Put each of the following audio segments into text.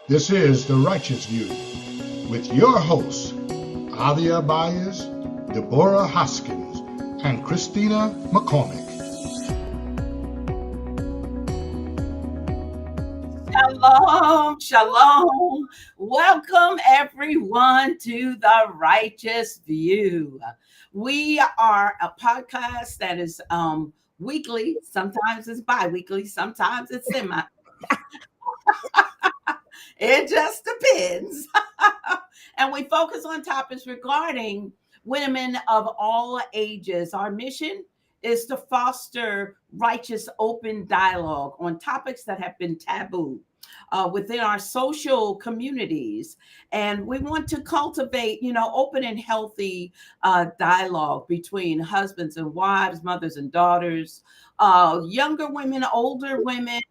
This is The Righteous View with your hosts, Adia Bayes, Deborah Hoskins, and Christina McCormick. Shalom, shalom. Welcome everyone to The Righteous View. We are a podcast that is weekly, sometimes it's bi-weekly, sometimes it's semi. It just depends. And we focus on topics regarding women of all ages. Our mission is to foster righteous, open dialogue on topics that have been taboo within our social communities. And we want to cultivate, open and healthy dialogue between husbands and wives, mothers and daughters, younger women, older women.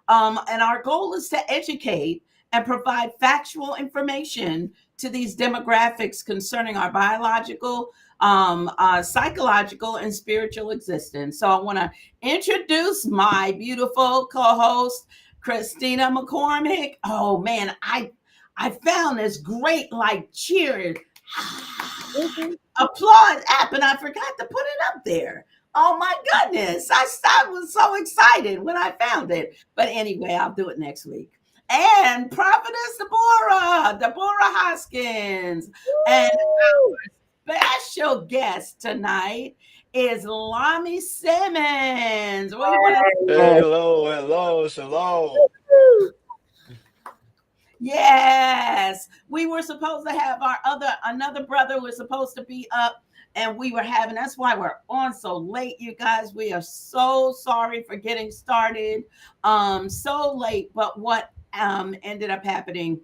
And our goal is to educate and provide factual information to these demographics concerning our biological, psychological, and spiritual existence. So I want to introduce my beautiful co-host, Christina McCormick. Oh man, I found this great cheer applause app, and I forgot to put it up there. Oh my goodness. I was so excited when I found it. But anyway, I'll do it next week. And Prophetess Deborah Hoskins. Woo! And our special guest tonight is Lami Simmons. Hello, shalom. Yes, we were supposed to have another brother was supposed to be up, and that's why we're on so late, you guys. We are so sorry for getting started so late, but what ended up happening,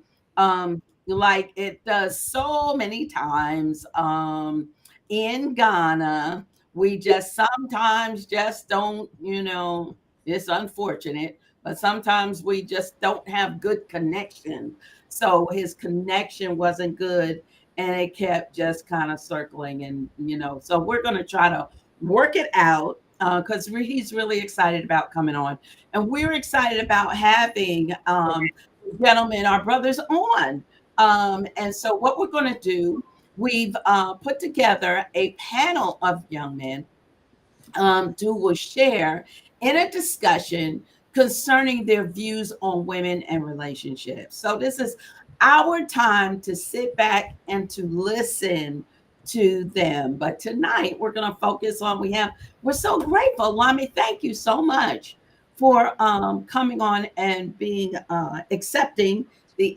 like it does so many times in Ghana, we just sometimes just don't, it's unfortunate, but sometimes we just don't have good connection. So his connection wasn't good, and it kept just kind of circling. And, so we're going to try to work it out because he's really excited about coming on. And we're excited about having gentlemen, our brothers on. And so what we're going to do, we've put together a panel of young men who will share in a discussion concerning their views on women and relationships. So this is our time to sit back and to listen to them. But tonight we're going to focus on, we're so grateful. Lami, thank you so much for coming on and being accepting the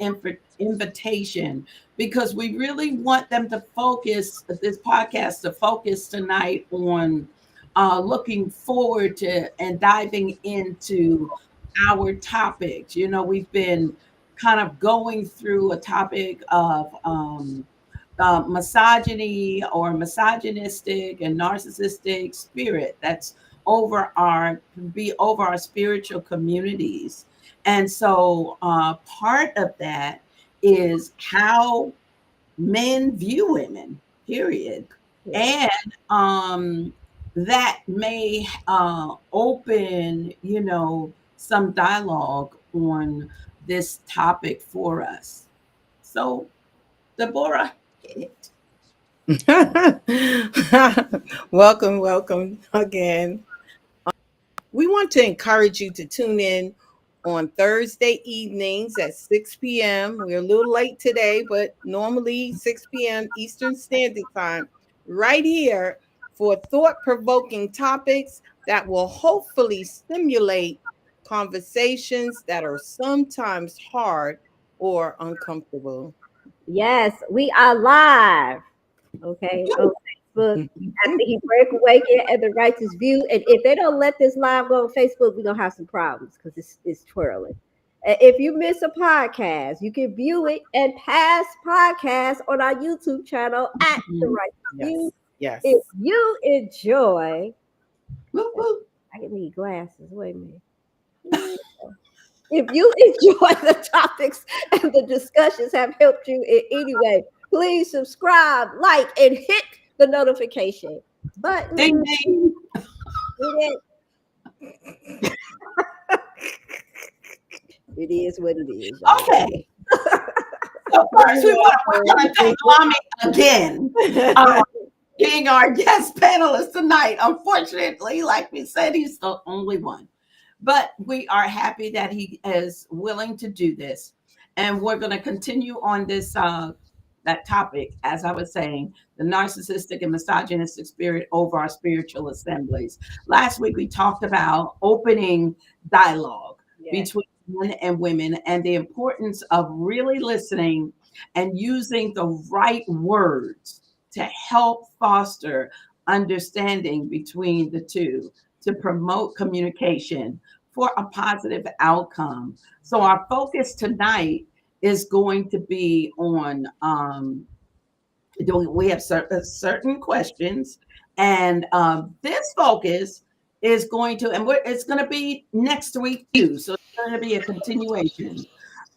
invitation, because we really want them to focus this podcast to focus tonight on looking forward to and diving into our topics. We've been kind of going through a topic of misogyny or misogynistic and narcissistic spirit that's over our spiritual communities. And so part of that is how men view women, period. And that may open, some dialogue on this topic for us. So, Deborah, hit it. Welcome again. We want to encourage you to tune in on Thursday evenings at 6 p.m. We're a little late today, but normally 6 p.m. Eastern Standard Time, right here for thought-provoking topics that will hopefully stimulate conversations that are sometimes hard or uncomfortable. Yes, we are live. Okay, on Facebook. After he break awaken at The Righteous View. And if they don't let this live go on Facebook, we're gonna have some problems because it's twirling. If you miss a podcast, you can view it and past podcasts on our YouTube channel at The Righteous View. Yes. If you enjoy, I need glasses. Wait a minute. If you enjoy the topics and the discussions have helped you in any way, please subscribe, like, and hit the notification button. Ding, ding. It is what it is. Okay. So first, we're going to thank Mommy again, being our guest panelist tonight. Unfortunately, like we said, he's the only one. But we are happy that he is willing to do this. And we're going to continue on this that topic, as I was saying, the narcissistic and misogynistic spirit over our spiritual assemblies. Last week we talked about opening dialogue between men and women and the importance of really listening and using the right words to help foster understanding between the two, to promote communication for a positive outcome. So, our focus tonight is going to be on we have certain questions, and this focus is going to, and it's going to be next week too. So, it's going to be a continuation.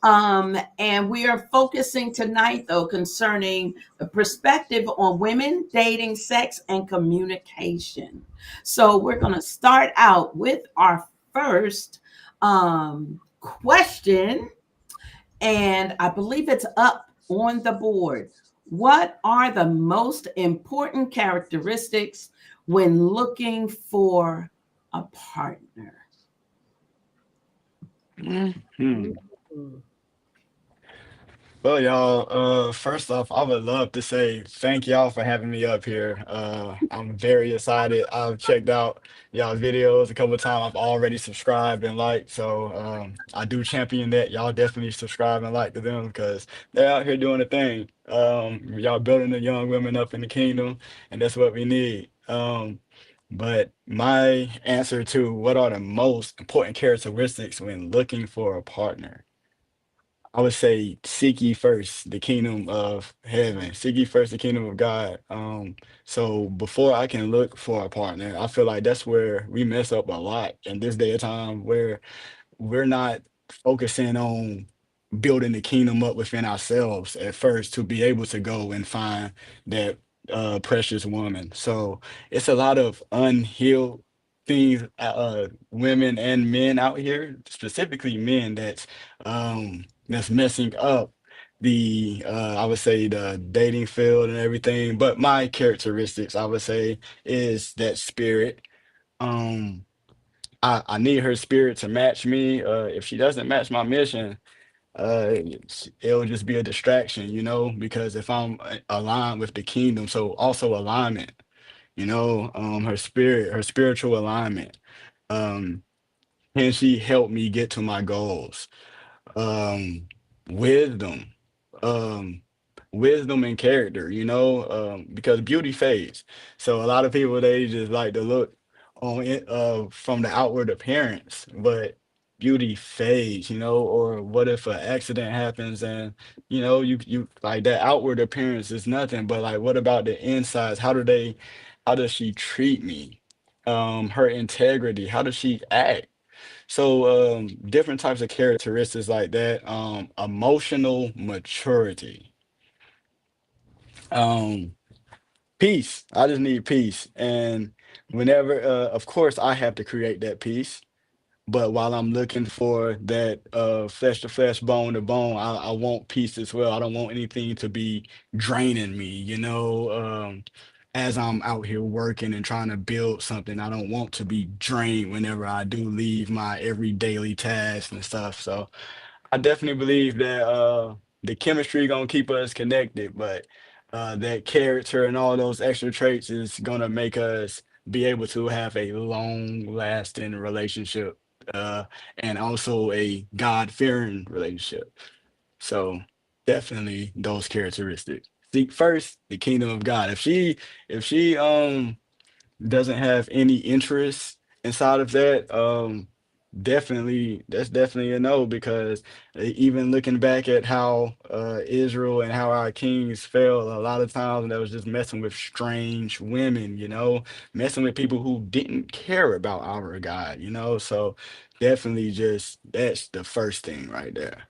And we are focusing tonight, though, concerning the perspective on women, dating, sex, and communication. So we're going to start out with our first question, and I believe it's up on the board. What are the most important characteristics when looking for a partner? Hmm. Well, y'all, first off, I would love to say thank y'all for having me up here. I'm very excited. I've checked out y'all videos a couple of times. I've already subscribed and liked, so I do champion that. Y'all definitely subscribe and like to them because they're out here doing the thing. Y'all building the young women up in the kingdom, and that's what we need. But my answer to what are the most important characteristics when looking for a partner? I would say seek ye first the kingdom of heaven. Seek ye first the kingdom of God. So before I can look for a partner, I feel like that's where we mess up a lot in this day of time where we're not focusing on building the kingdom up within ourselves at first to be able to go and find that precious woman. So it's a lot of unhealed things, women and men out here, specifically men that's messing up the I would say the dating field and everything. But my characteristics, I would say, is that spirit. Um, I need her spirit to match me. If she doesn't match my mission, it'll just be a distraction, because if I'm aligned with the kingdom, so also alignment, her spirit, her spiritual alignment. Um, can she help me get to my goals? um wisdom, um wisdom and character, because beauty fades. So a lot of people, they just like to look on it from the outward appearance, but beauty fades, or what if an accident happens and you like that outward appearance is nothing, but like what about the insides? How does she treat me? Her integrity, how does she act? So, different types of characteristics like that. Emotional maturity. Um, Peace. I just need peace. And whenever, of course, I have to create that peace. But while I'm looking for that flesh to flesh, bone to bone, I want peace as well. I don't want anything to be draining me, as I'm out here working and trying to build something. I don't want to be drained whenever I do leave my every daily task and stuff. So I definitely believe that the chemistry gonna keep us connected, but that character and all those extra traits is gonna make us be able to have a long lasting relationship, uh, and also a God fearing relationship. So definitely those characteristics. Seek first the kingdom of God. If she doesn't have any interest inside of that, definitely that's definitely a no, because even looking back at how Israel and how our kings fell, a lot of times that was just messing with strange women, messing with people who didn't care about our God, so definitely just that's the first thing right there,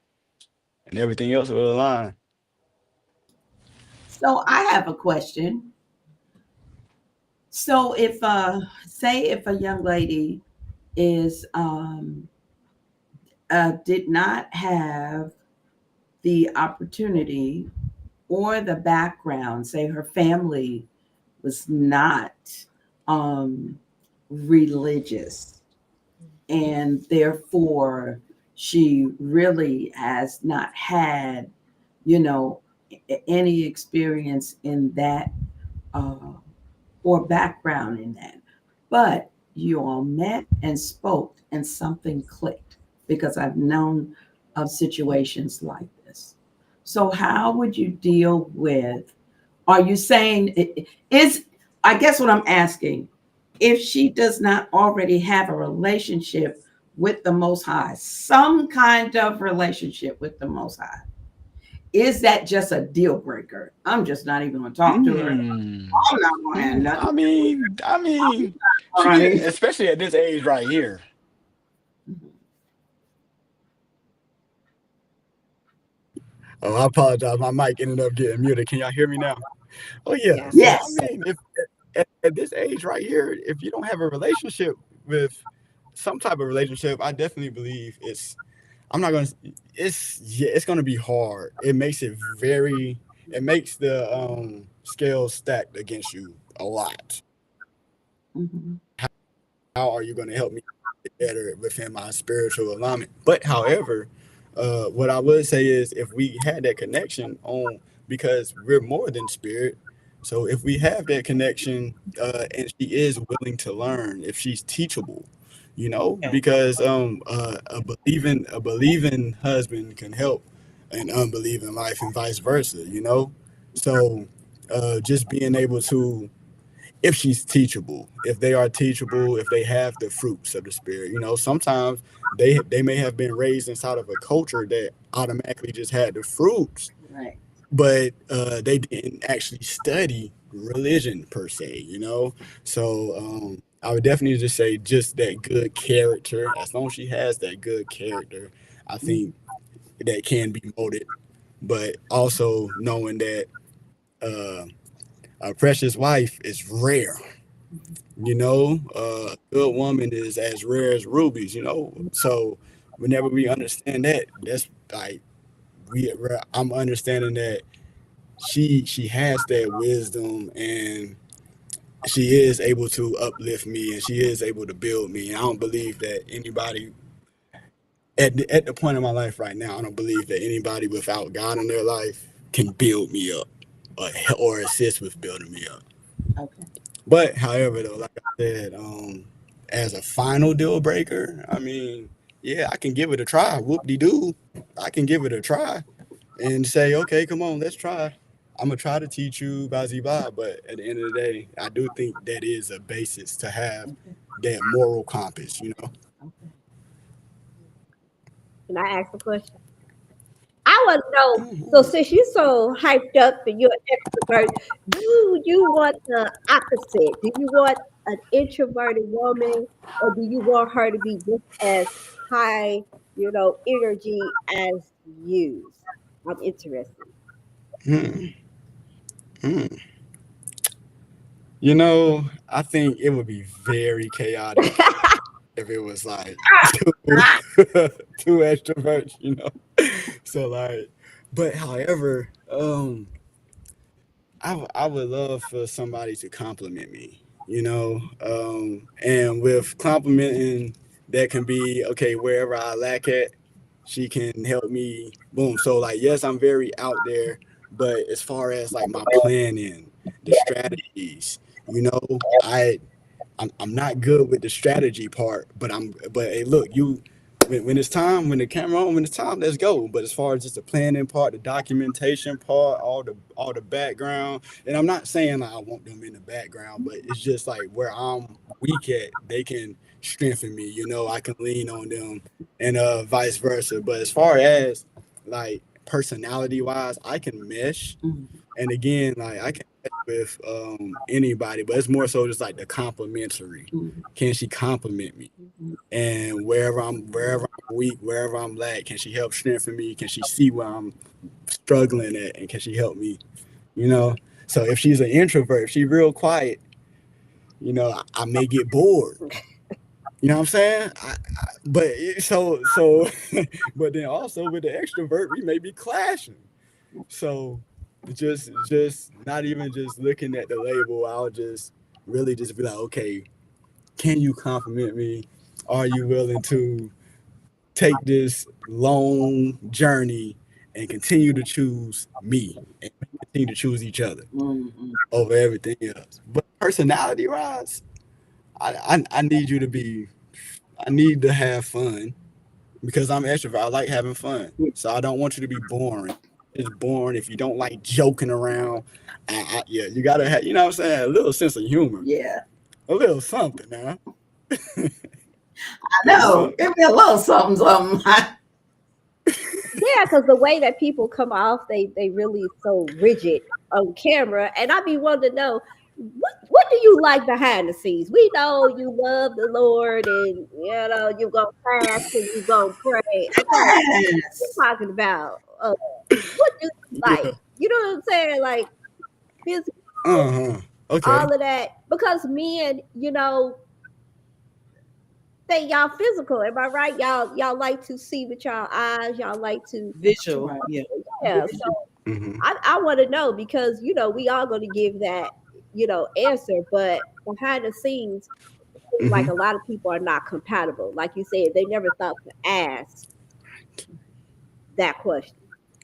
and everything else will align. So I have a question. So if say if a young lady is did not have the opportunity or the background, say her family was not um, religious, and therefore she really has not had, you know, any experience in that uh, or background in that. But you all met and spoke, and something clicked because I've known of situations like this. So, how would you deal with? Are you saying is? I guess what I'm asking, if she does not already have a relationship with the Most High, some kind of relationship with the Most High, is that just a deal breaker? I'm just not even going to talk to her. Mm. I'm not going to have nothing I mean, she can, running. especially at this age right here. Oh, I apologize. My mic ended up getting muted. Can y'all hear me now? Oh yeah. Yes. So I Yes. mean, if at this age right here, if you don't have a relationship with some type of relationship, I definitely believe it's. I'm not gonna. It's yeah. It's gonna be hard. It makes it very. It makes the scales stacked against you a lot. Mhm. How are you gonna help me get better within my spiritual alignment? But however, what I would say is if we had that connection on because we're more than spirit. So if we have that connection, and she is willing to learn, if she's teachable, Okay. because a believing husband can help an unbelieving life and vice versa. So just being able to if she's teachable, if they are teachable, if they have the fruits of the spirit. Sometimes they may have been raised inside of a culture that automatically just had the fruits, Right. but they didn't actually study religion per se. So I would definitely just say just that good character. As long as she has that good character, I think that can be molded. But also knowing that uh, a precious wife is rare. A good woman is as rare as rubies. So whenever we understand that, that's like I'm understanding that she has that wisdom and she is able to uplift me and she is able to build me. And I don't believe that anybody at the point of my life right now, I don't believe that anybody without God in their life can build me up or assist with building me up. Okay. But however, though, like I said, as a final deal breaker, I mean, yeah, I can give it a try. Whoop de doo, I can give it a try and say, okay, come on, let's try. I'm gonna try to teach you Bazi Ba, but at the end of the day, I do think that is a basis to have Okay. that moral compass. Okay. Can I ask a question? I want to know. So, Mhm. since you're so hyped up and you're an extrovert, do you want the opposite? Do you want an introverted woman, or do you want her to be just as high, energy as you? I'm interested. Hmm. Hmm. I think it would be very chaotic if it was like two, two extroverts. So like, but however, I would love for somebody to compliment me. And with complimenting, that can be okay wherever I lack at, she can help me. Boom. So like, yes, I'm very out there, but as far as like my planning, the strategies, I'm not good with the strategy part, but hey, look, when it's time, when the camera on, when it's time, let's go. But as far as just the planning part, the documentation part, all the background, and I'm not saying like I want them in the background, but it's just like where I'm weak at, they can strengthen me. I can lean on them, and vice versa. But as far as like personality wise, I can mesh. Mhm. And again, like I can mesh with anybody, but it's more so just like the complimentary. Mhm. Can she compliment me? Mhm. And wherever I'm weak, wherever I'm lack, can she help strengthen me? Can she see where I'm struggling at, and can she help me? You know. So if she's an introvert, if she's real quiet, I may get bored. You know what I'm saying? But so, but then also with the extrovert, we may be clashing. So just not even just looking at the label, I'll just really just be like, okay, can you compliment me? Are you willing to take this long journey and continue to choose me and continue to choose each other Mhm. over everything else? But personality wise, I need you to be, I need to have fun because I'm extrovert. I like having fun. So I don't want you to be boring. It's boring if you don't like joking around. Yeah, you gotta have, you know what I'm saying, a little sense of humor, Yeah, a little something now. I Cause know. Give me a little something, something. Yeah, because the way that people come off, they really so rigid on camera, and I be wanting to know what do you like behind the scenes. We know you love the Lord, and you gonna fast and you gonna pray. Okay, Yes. we're talking about what do you like? yeah, You know what I'm saying? Like physical, okay, all of that, because men, think y'all physical. Am I right? Y'all like to see with y'all eyes. Y'all like to, Visual. Right. Yeah. yeah. So hmm I want to know because we all going to give that answer, but behind the scenes, like hmm a lot of people are not compatible. Like you said, they never thought to ask that question.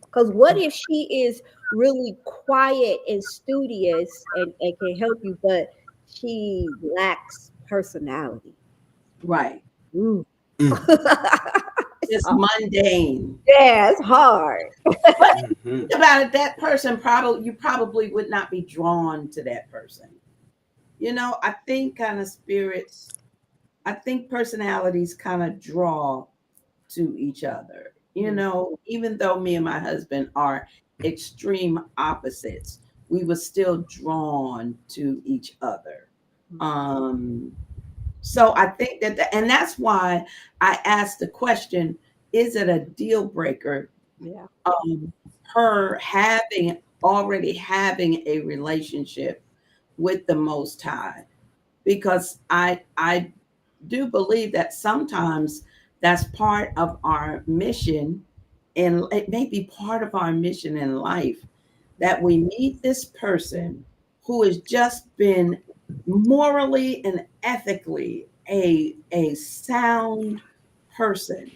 Because what if she is really quiet and studious and can help you, but she lacks personality? Right. Ooh. mm It's Just hard. mundane. Yeah, it's hard. But hmm think about it, that person probably would not be drawn to that person. I think kind of spirits, I think personalities kind of draw to each other. Even though me and my husband are extreme opposites, we were still drawn to each other. Um, so I think and that's why I asked the question: is it a deal breaker? Yeah. Um, her already having a relationship with the Most High, because I do believe that sometimes that's part of our mission, and it may be part of our mission in life, that we meet this person who has just been morally and ethically a sound person,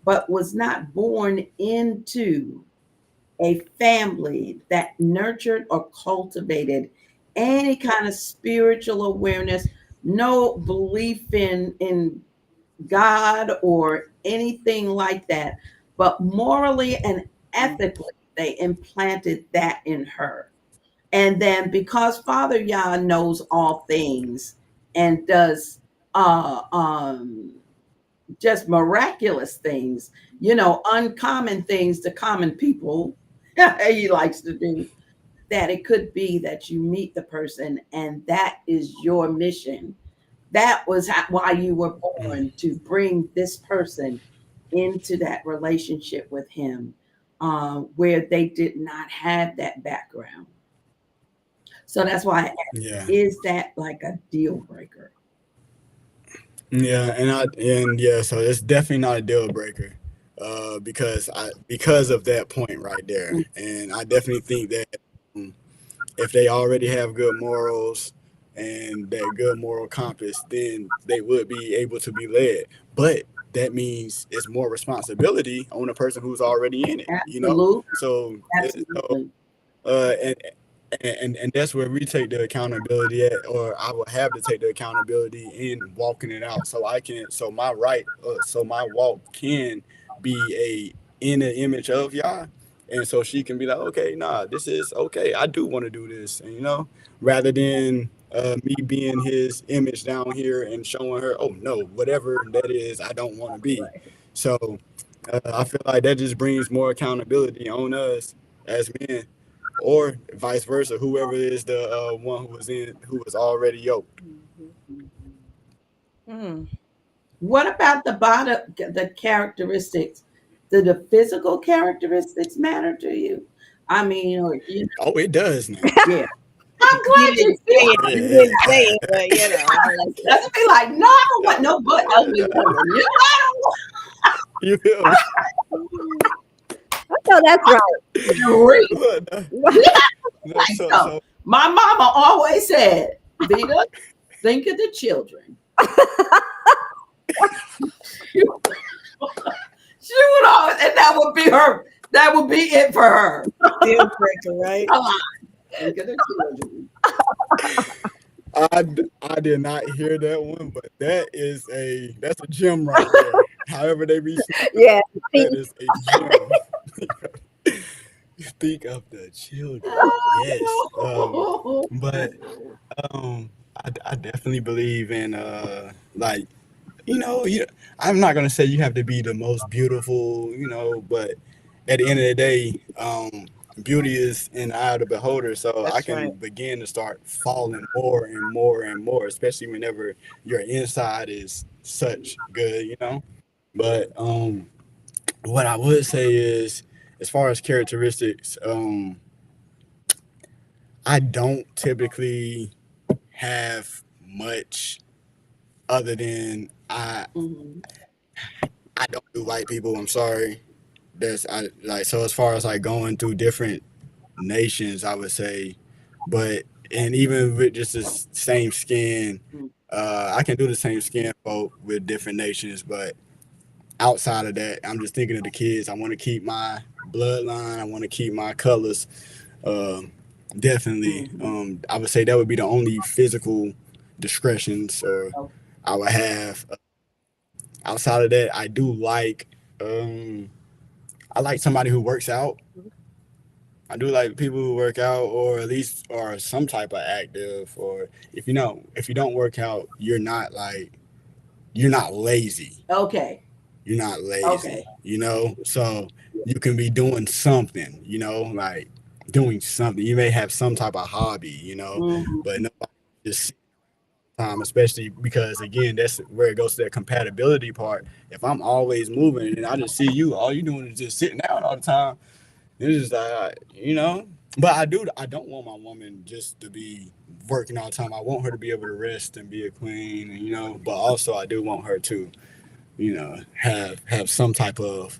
but was not born into a family that nurtured or cultivated any kind of spiritual awareness, no belief in God or anything like that, but morally and ethically, they implanted that in her. And then because Father Yah knows all things and does just miraculous things, uncommon things to common people, he likes to do, that it could be that you meet the person and that is your mission. That was why you were born, to bring this person into that relationship with him, where they did not have that background. So that's why I asked, yeah, is that like a deal breaker? yeah, and yeah, so it's definitely not a deal breaker, because of that point right there, and I definitely think that um, if they already have good morals and that good moral compass, then they would be able to be led. But that means it's more responsibility on the person who's already in it. Absolutely. So, Absolutely. uh, and and that's where we take the accountability at, or I will have to take the accountability in walking it out, so I can, so my walk can be in the image of Yah, and so she can be like, okay, nah, this is okay. I do want to do this, and rather than me being his image down here and showing her, oh no, whatever that is, I don't want to be. So I feel like that just brings more accountability on us as men, or vice versa, whoever is the one who was already yoked. Mhm. Mm. What about the characteristics? Do the physical characteristics matter to you? I mean, or Oh, it does now. yeah, I'm You glad you didn't say see. it. You didn't say it, but Doesn't be like, no, I don't want no butt ugly woman. You know, I don't You feel me? I know that's right. want to. Look, no, We have no, to say so something. so My mama always said, Vita, think of the children. She would always, and that would be her. That would be it for her. deal breaker, right? Come on, think of the children. I did not hear that one, but that's a gem right there. However they receive it, Yeah. that See, is a gem. Think of the children. Yes. Oh, But I definitely believe in like I'm not gonna say you have to be the most beautiful, but at the end of the day, beauty is in the eye of the beholder. So I That's can right. begin to start falling more and more and more, especially whenever your inside is such good. But what I would say is, as far as characteristics, I don't typically have much other than mhm, I don't do white people. I'm sorry. There's I like so as far as like going through different nations, I would say, but and even with just the same skin, mhm, I can do the same skin folk with different nations, but outside of that, I'm just thinking of the kids. I want to keep my bloodline. I want to keep my colors. Um, Definitely. mhm. I would say that would be the only physical discretions or Oh, I would have. Outside of that, um, I like somebody who works out. I do like people who work out, or at least are some type of active. Or if you don't work out, you're not lazy. okay, You're not lazy. okay. So you can be doing something. Like doing something. You may have some type of hobby. Mhm, But nobody just time, especially because again, that's where it goes to that compatibility part. If I'm always moving and I just see you, all you doing is just sitting down all the time. It's just like. But I don't want my woman just to be working all the time. I want her to be able to rest and be a queen, but also I do want her to, have some type of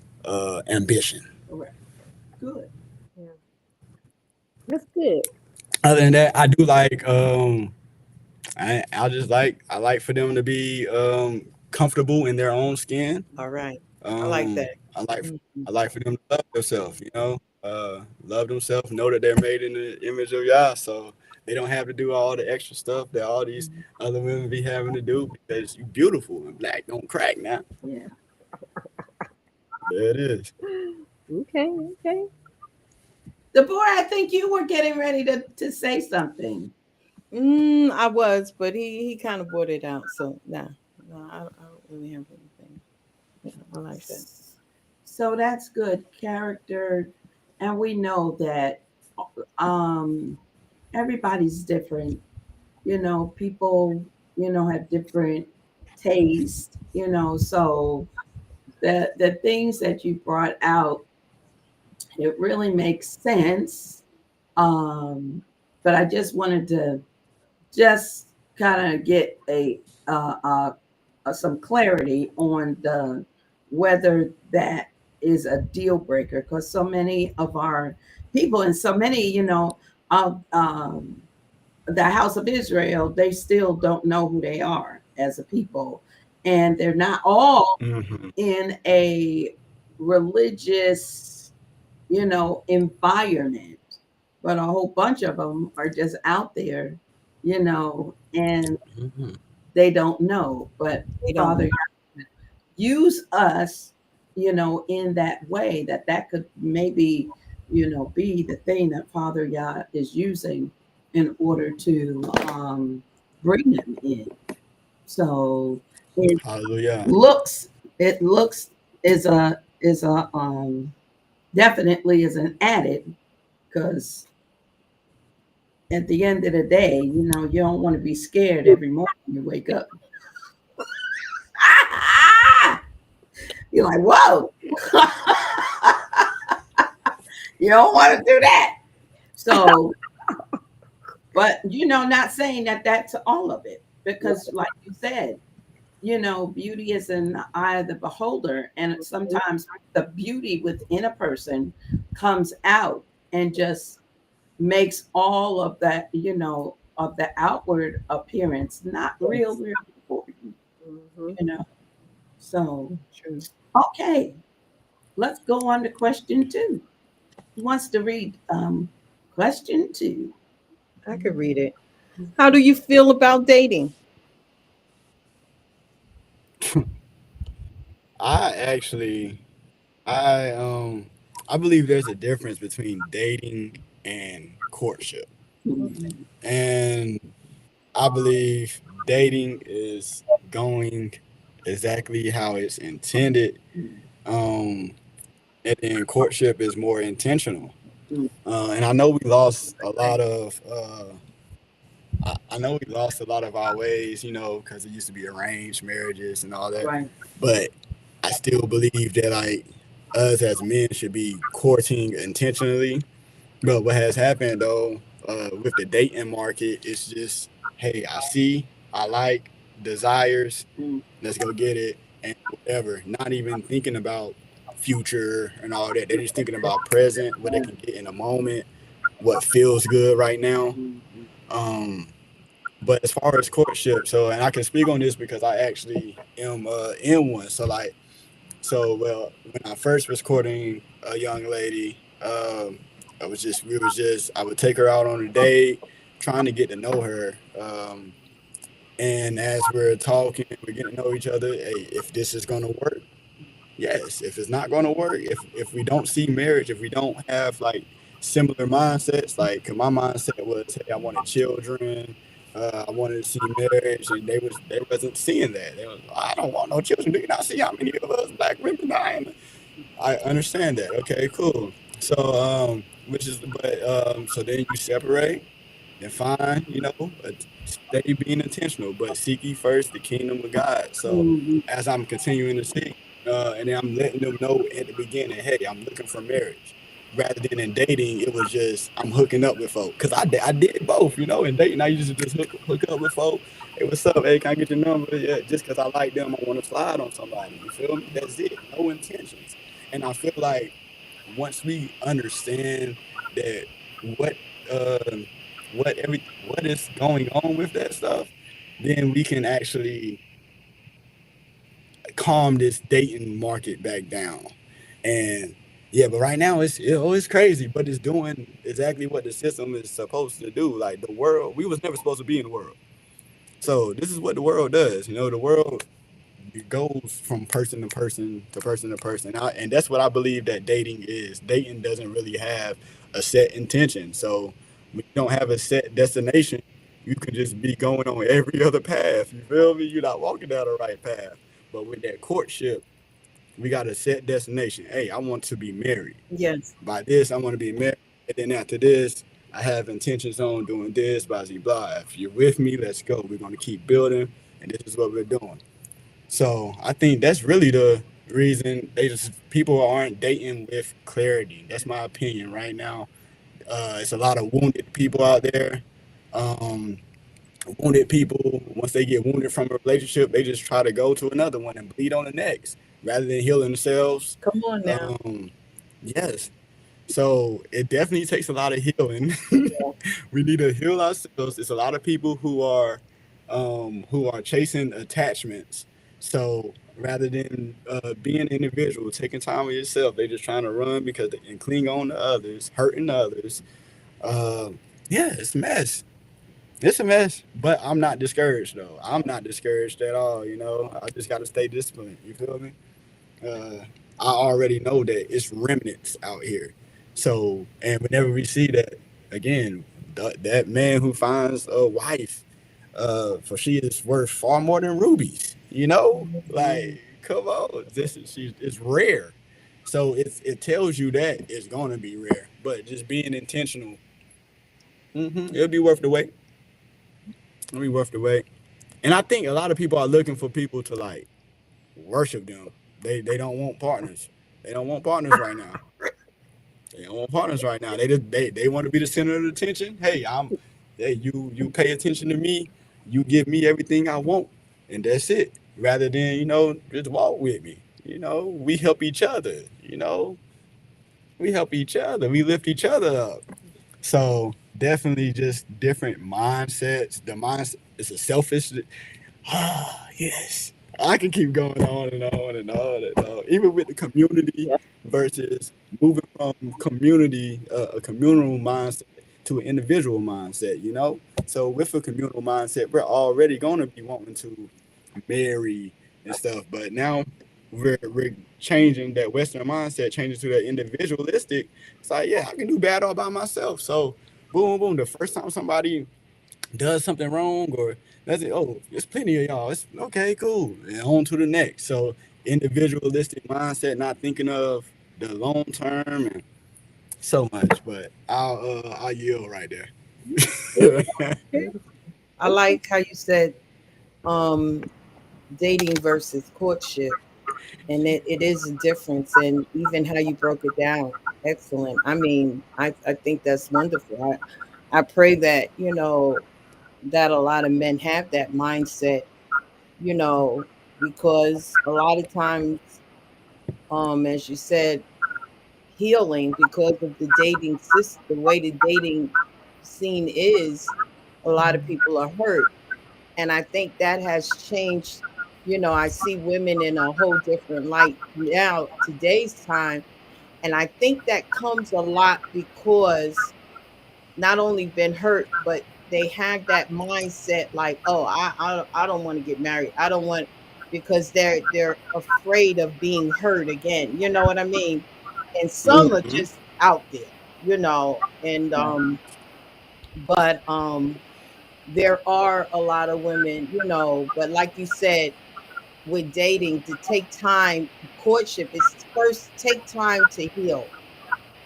ambition. correct. Good. yeah, that's good. Other than that, I do like I like for them to be comfortable in their own skin. All right. I like that. I like Mhm. I like for them to love themselves, love themselves, know that they're made in the image of Yah, so they don't have to do all the extra stuff that all these other women be having to do because you beautiful and black don't crack now. Yeah. There it is. Okay, okay. Deborah, I think you were getting ready to say something. I was, but he kind of brought it out. So nah, no, I don't really have anything. Yeah, I like that. So that's good character, and we know that um, everybody's different. People have different tastes. So the things that you brought out, it really makes sense. Um, but I just wanted to just kind of get some clarity on the whether that is a deal breaker, because so many of our people and so many of the house of Israel, they still don't know who they are as a people, and they're not all Hmm. in a religious environment, but a whole bunch of them are just out there, and Hmm. they don't know. But They don't Father, know. use us, in that way that could maybe, be the thing that Father Yah is using in order to bring them in. So it Hallelujah. looks, it looks is a definitely is an added, because at the end of the day, you don't want to be scared every morning you wake up. You're like, whoa. You don't want to do that. So But not saying that that's all of it, because like you said, beauty is in the eye of the beholder, and sometimes the beauty within a person comes out and just makes all of that, of the outward appearance not real, Yes. real important, Mhm. you know. So, True. okay, let's go on to question two. Who wants to read question two? I could read it. How do you feel about dating? I actually, I um, I believe there's a difference between dating and courtship, Mhm. and I believe dating is going exactly how it's intended. Um, and then courtship is more intentional. And I know we lost a lot Right, of. I know we lost a lot of our ways, because it used to be arranged marriages and all that. right. But I still believe that like us as men should be courting intentionally. But what has happened though, with the dating market, it's just, hey, I see, I like, desires, Mm, let's go get it, and whatever. Not even thinking about future and all that. They're just thinking about present, what they can get in a moment, what feels good right now. mm, mm. Um, but as far as courtship, so and I can speak on this because I actually am in one. Well, when I first was courting a young lady, I would take her out on a date, trying to get to know her. And as we're talking, we're getting to know each other. Hey, if this is gonna work, yes. If it's not gonna work, if we don't see marriage, if we don't have like similar mindsets, like 'cause my mindset was, hey, I wanted children, I wanted to see marriage, and they wasn't seeing that. They was, I don't want no children. Do you not see how many of us black women dying? I understand that. Okay, cool. So, so then you separate and fine, stay being intentional, but seek ye first the kingdom of God. So, Mhm. as I'm continuing to seek, and then I'm letting them know at the beginning, hey, I'm looking for marriage. Rather than in dating, it was just I'm hooking up with folk. Cause I did both, in dating I used to just hook up with folk. Hey, what's up? Hey, can I get your number? Yeah, just cause I like them, I want to slide on somebody. You feel me? That's it. No intentions. And I feel like once we understand that what um what is going on with that stuff, then we can actually calm this dating market back down. And yeah, but right now it's crazy, but it's doing exactly what the system is supposed to do. Like the world, we was never supposed to be in the world. So this is what the world does. The world it goes from person to person to person to person. And that's what I believe that dating is. Dating doesn't really have a set intention. So when you don't have a set destination, you can just be going on every other path. You feel me? You're not walking down the right path. But with that courtship, we got a set destination. Hey, I want to be married. Yes. By this, I want to be married. And then after this, I have intentions on doing this, blah, blah, blah. If you're with me, let's go. We're going to keep building. And this is what we're doing. So I think that's really the reason people aren't dating with clarity. That's my opinion right now. It's a lot of wounded people out there. Um, Wounded people, once they get wounded from a relationship, they just try to go to another one and bleed on the next rather than healing themselves. Come on now. Um, yes. So it definitely takes a lot of healing. We need to heal ourselves. It's a lot of people who are chasing attachments. So rather than being an individual, taking time with yourself, they just trying to run because they can cling on to others, hurting others. Uh, yeah, it's a mess. It's a mess, but I'm not discouraged though. I'm not discouraged at all. I just got to stay disciplined. You feel me? uh, I already know that it's remnants out here. So, and whenever we see that, again, that man who finds a wife, for she is worth far more than rubies. Like, come on, it's rare. So it tells you that it's gonna be rare, but just being intentional, it'll be worth the wait. It'll be worth the wait. And I think a lot of people are looking for people to like worship them. They don't want partners. They don't want partners right now. They don't want partners right now. They want to be the center of attention. Hey, hey, you pay attention to me, you give me everything I want, and that's it. Rather than, just walk with me. We help each other. We help each other. We lift each other up. So definitely just different mindsets. The mindset is a selfish. Ah, yes. I can keep going on and on and on and on. Even with the community Yeah. versus moving from a communal mindset to an individual mindset. So with a communal mindset, we're already going to be wanting to marry and stuff. But now we're changing that Western mindset, changing to that individualistic. It's like, yeah, I can do bad all by myself. So boom, boom. The first time somebody does something wrong or that's it. Oh, there's plenty of y'all. It's okay, cool. And on to the next. So individualistic mindset, not thinking of the long term and so much. But I'll yield right there. I like how you said um dating versus courtship, and it is a difference, and even how you broke it down, excellent. I mean, I think that's wonderful. I pray that, that a lot of men have that mindset, you know because a lot of times, as you said, healing because of the dating system, the way the dating scene is, a lot of people are hurt. And I think that has changed. I see women in a whole different light now, today's time. And I think that comes a lot because not only been hurt, but they have that mindset like, oh, I don't want to get married. I don't want, because they're afraid of being hurt again. You know what I mean? And some are Mhm. just out there, and but there are a lot of women, but like you said, with dating, to take time, courtship is first take time to heal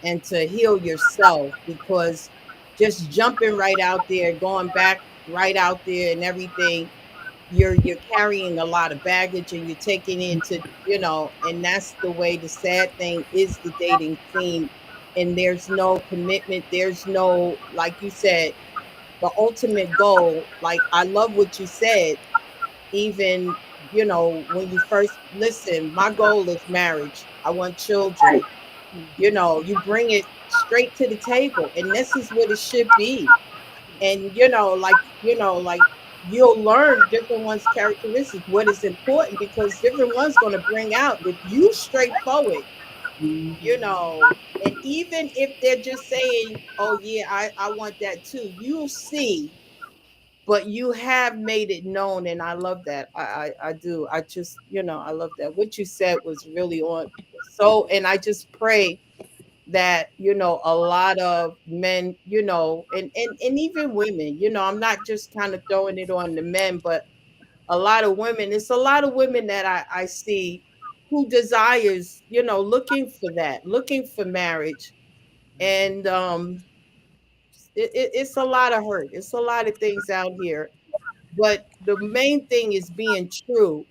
and to heal yourself, because just jumping right out there, going back right out there and everything, you're carrying a lot of baggage, and you're taking into, and that's the way. The sad thing is the dating scene, and there's no commitment, there's no, like you said, the ultimate goal. Like, I love what you said. Even, when you first listen, my goal is marriage, I want children. Right. You bring it straight to the table, and this is what it should be. And like you'll learn different ones' characteristics, what is important, because different ones going to bring out, if you straightforward, and even if they're just saying, oh yeah, I want that too, you'll see. But you have made it known, and I love that. I do. I just, I love that. What you said was really on. So, and I just pray that, a lot of men, and even women, I'm not just kind of throwing it on the men, but a lot of women. It's a lot of women that I see who desires, looking for that, looking for marriage. And it's a lot of hurt, it's a lot of things out here, but the main thing is being true,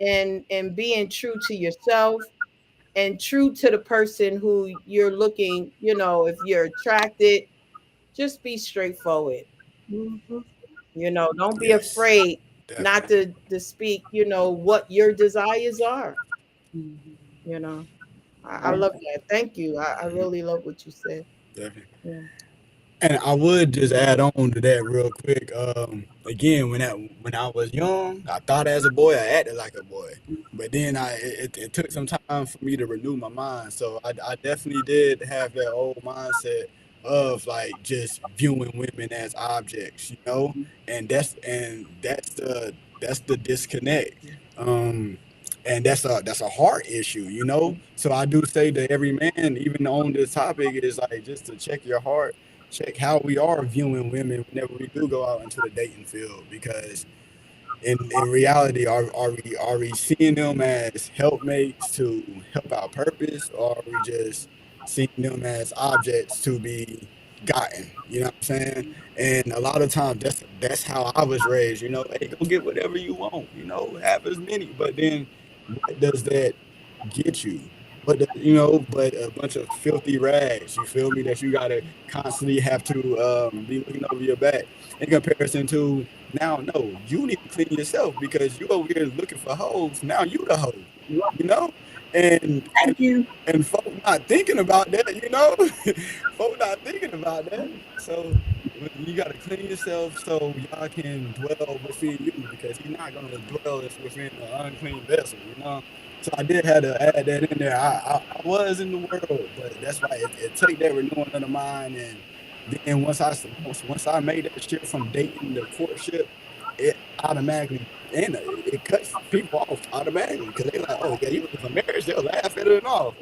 and being true to yourself, and true to the person who you're looking, if you're attracted, just be straightforward. Mhm. Don't be Yes, afraid not definitely, to speak, what your desires are. Mhm. you know I Yeah. love that. Thank you. I really love what you said. definitely. Yeah. And I would just add on to that real quick. Again, when I was young, I thought as a boy, I acted like a boy. But then it took some time for me to renew my mind. So I definitely did have that old mindset of like just viewing women as objects. And that's the disconnect. Um, and that's a heart issue. So I do say to every man, even on this topic, is like just to check your heart, check how we are viewing women whenever we do go out into the dating field, because in reality, are we seeing them as helpmates to help our purpose, or are we just seeing them as objects to be gotten? You know what I'm saying? And a lot of times that's how I was raised. Hey, go get whatever you want. Have as many. But then, what does that get you? but a bunch of filthy rags. You feel me? That you gotta constantly have to be looking over your back. In comparison to now, no, you need to clean yourself because you over here looking for hoes. Now you the hoe, you know, and and Thank you. and folk not thinking about that, you know, folk not thinking about that. So you gotta clean yourself so y'all can dwell within you because he's not gonna dwell within an unclean vessel, you know. So I did have to add that in there. I was in the world, but that's why it took that renewing of the mind, and then once I made that shift from dating to courtship, it automatically and it cuts people off automatically because they like, oh yeah, you looking for marriage? They'll laugh at it and all.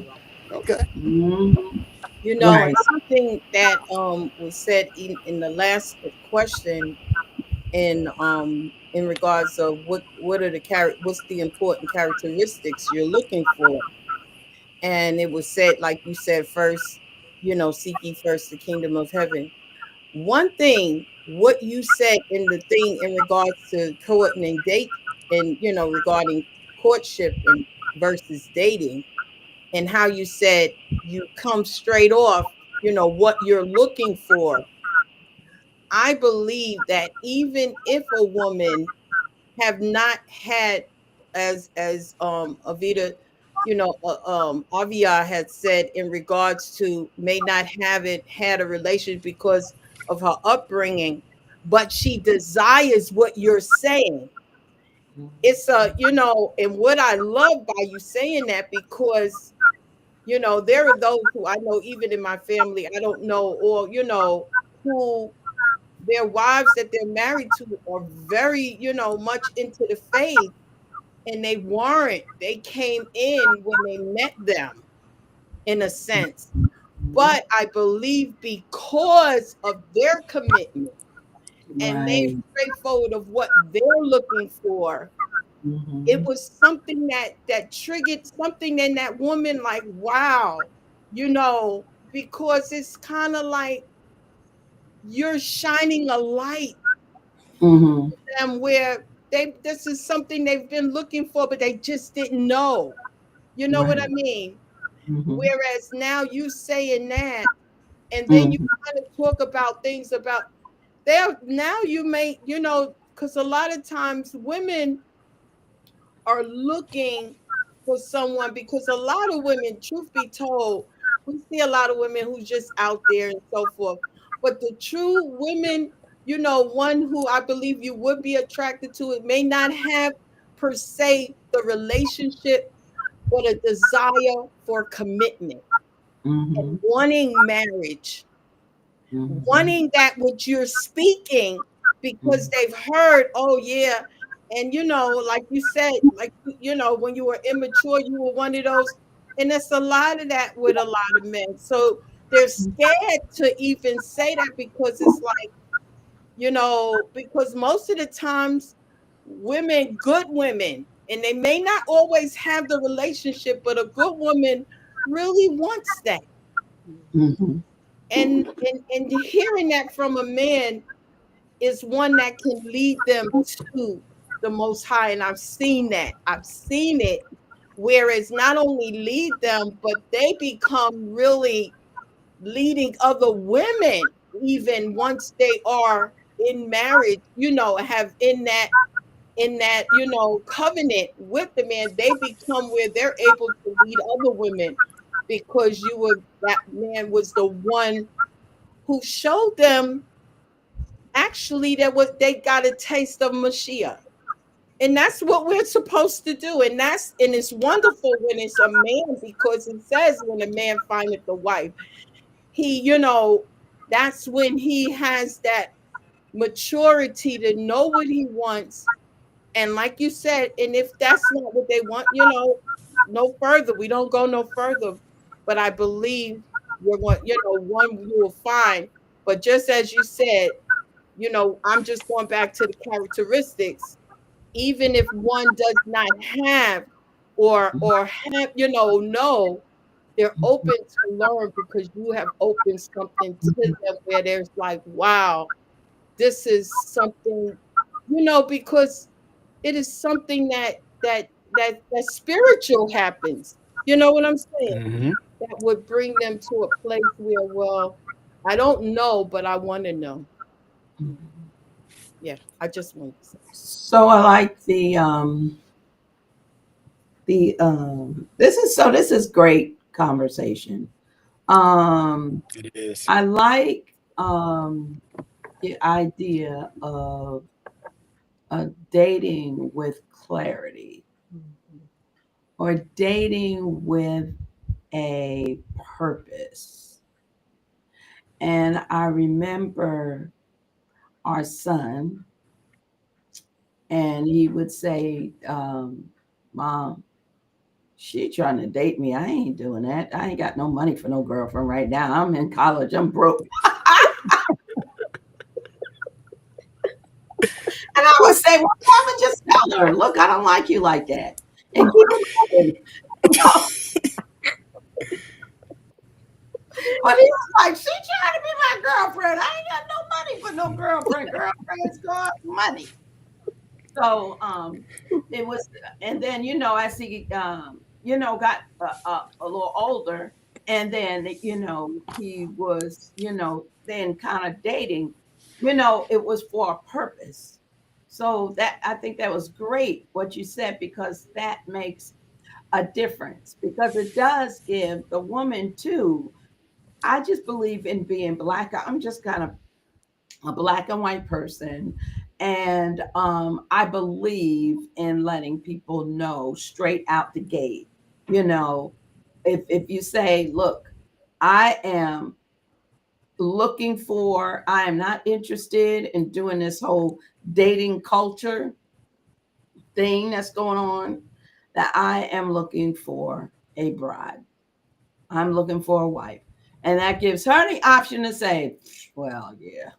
Okay. Mhm. You know, and Right. something that was said in the last question in regards of what are the what's the important characteristics you're looking for, and it was said like you said first, seek ye first the kingdom of heaven. One thing what you said in the thing in regards to courting and date, and regarding courtship and versus dating, and how you said you come straight off, what you're looking for. I believe that even if a woman have not had, as Avita, Avia had said in regards to may not have it had a relationship because of her upbringing, but she desires what you're saying. It's and what I love by you saying that, because there are those who I know, even in my family, I don't know, or who their wives that they're married to are very, much into the faith, and they weren't. They came in when they met them, in a sense. But I believe because of their commitment and their Right. straightforward of what they're looking for, it Mhm. was something that triggered something in that woman, like, wow, because it's kind of like you're shining a light Mhm. them where this is something they've been looking for, but they just didn't know. You know what I Right. mean? Mhm. Whereas now you saying that, and then you Mhm. kind of talk about things about there. Now you may, because a lot of times women are looking for someone, because a lot of women, truth be told, we see a lot of women who's just out there and so forth. But the true women, one who I believe you would be attracted to, it may not have per se the relationship, but a desire for commitment and Mhm. wanting marriage, Mhm. wanting that which you're speaking, because Mhm. they've heard, oh yeah. And like you said, like when you were immature, you were one of those, and that's a lot of that with a lot of men. So they're scared to even say that, because it's like, because most of the times women, good women, and they may not always have the relationship, but a good woman really wants that. Mhm. And hearing that from a man is one that can lead them to the most high. And I've seen it, whereas not only lead them, but they become really leading other women, even once they are in marriage, have in that covenant with the man, they become where they're able to lead other women, because that man was the one who showed them actually that what they got a taste of Mashiach. And that's what we're supposed to do. And it's wonderful when it's a man, because it says when a man findeth a wife, he, that's when he has that maturity to know what he wants. And like you said, and if that's not what they want, no further. We don't go no further. But I believe you're going, one you will find. But just as you said, I'm just going back to the characteristics. Even if one does not have or have, no, they're open to learn, because you have opened something to them where there's like, wow, this is something, because it is something that spiritual happens. You know what I'm saying? Hmm. That would bring them to a place where, well, I don't know, but I want to know. Yeah, I just wanted to say. So I like this is great conversation. Um It is. I like the idea of dating with clarity Mhm. or dating with a purpose. And I remember our son, and he would say, Mom, she trying to date me. I ain't doing that. I ain't got no money for no girlfriend right now. I'm in college. I'm broke. And I would say, well, woman, just tell her, look, I don't like you like that. And keep it moving. But he was like, she trying to be my girlfriend. I ain't got no money for no girlfriend. Girlfriends cost money. So it was, and then as he got a little older, and then he was then kind of dating, it was for a purpose. So that I think that was great what you said, because that makes a difference, because it does give the woman too. I just believe in being black. I'm just kind of a black and white person, and I believe in letting people know straight out the gate. You know, if you say, "Look, I am not interested in doing this whole dating culture thing that's going on. That I am looking for a bride. I'm looking for a wife," and that gives her the option to say, "Well, yeah."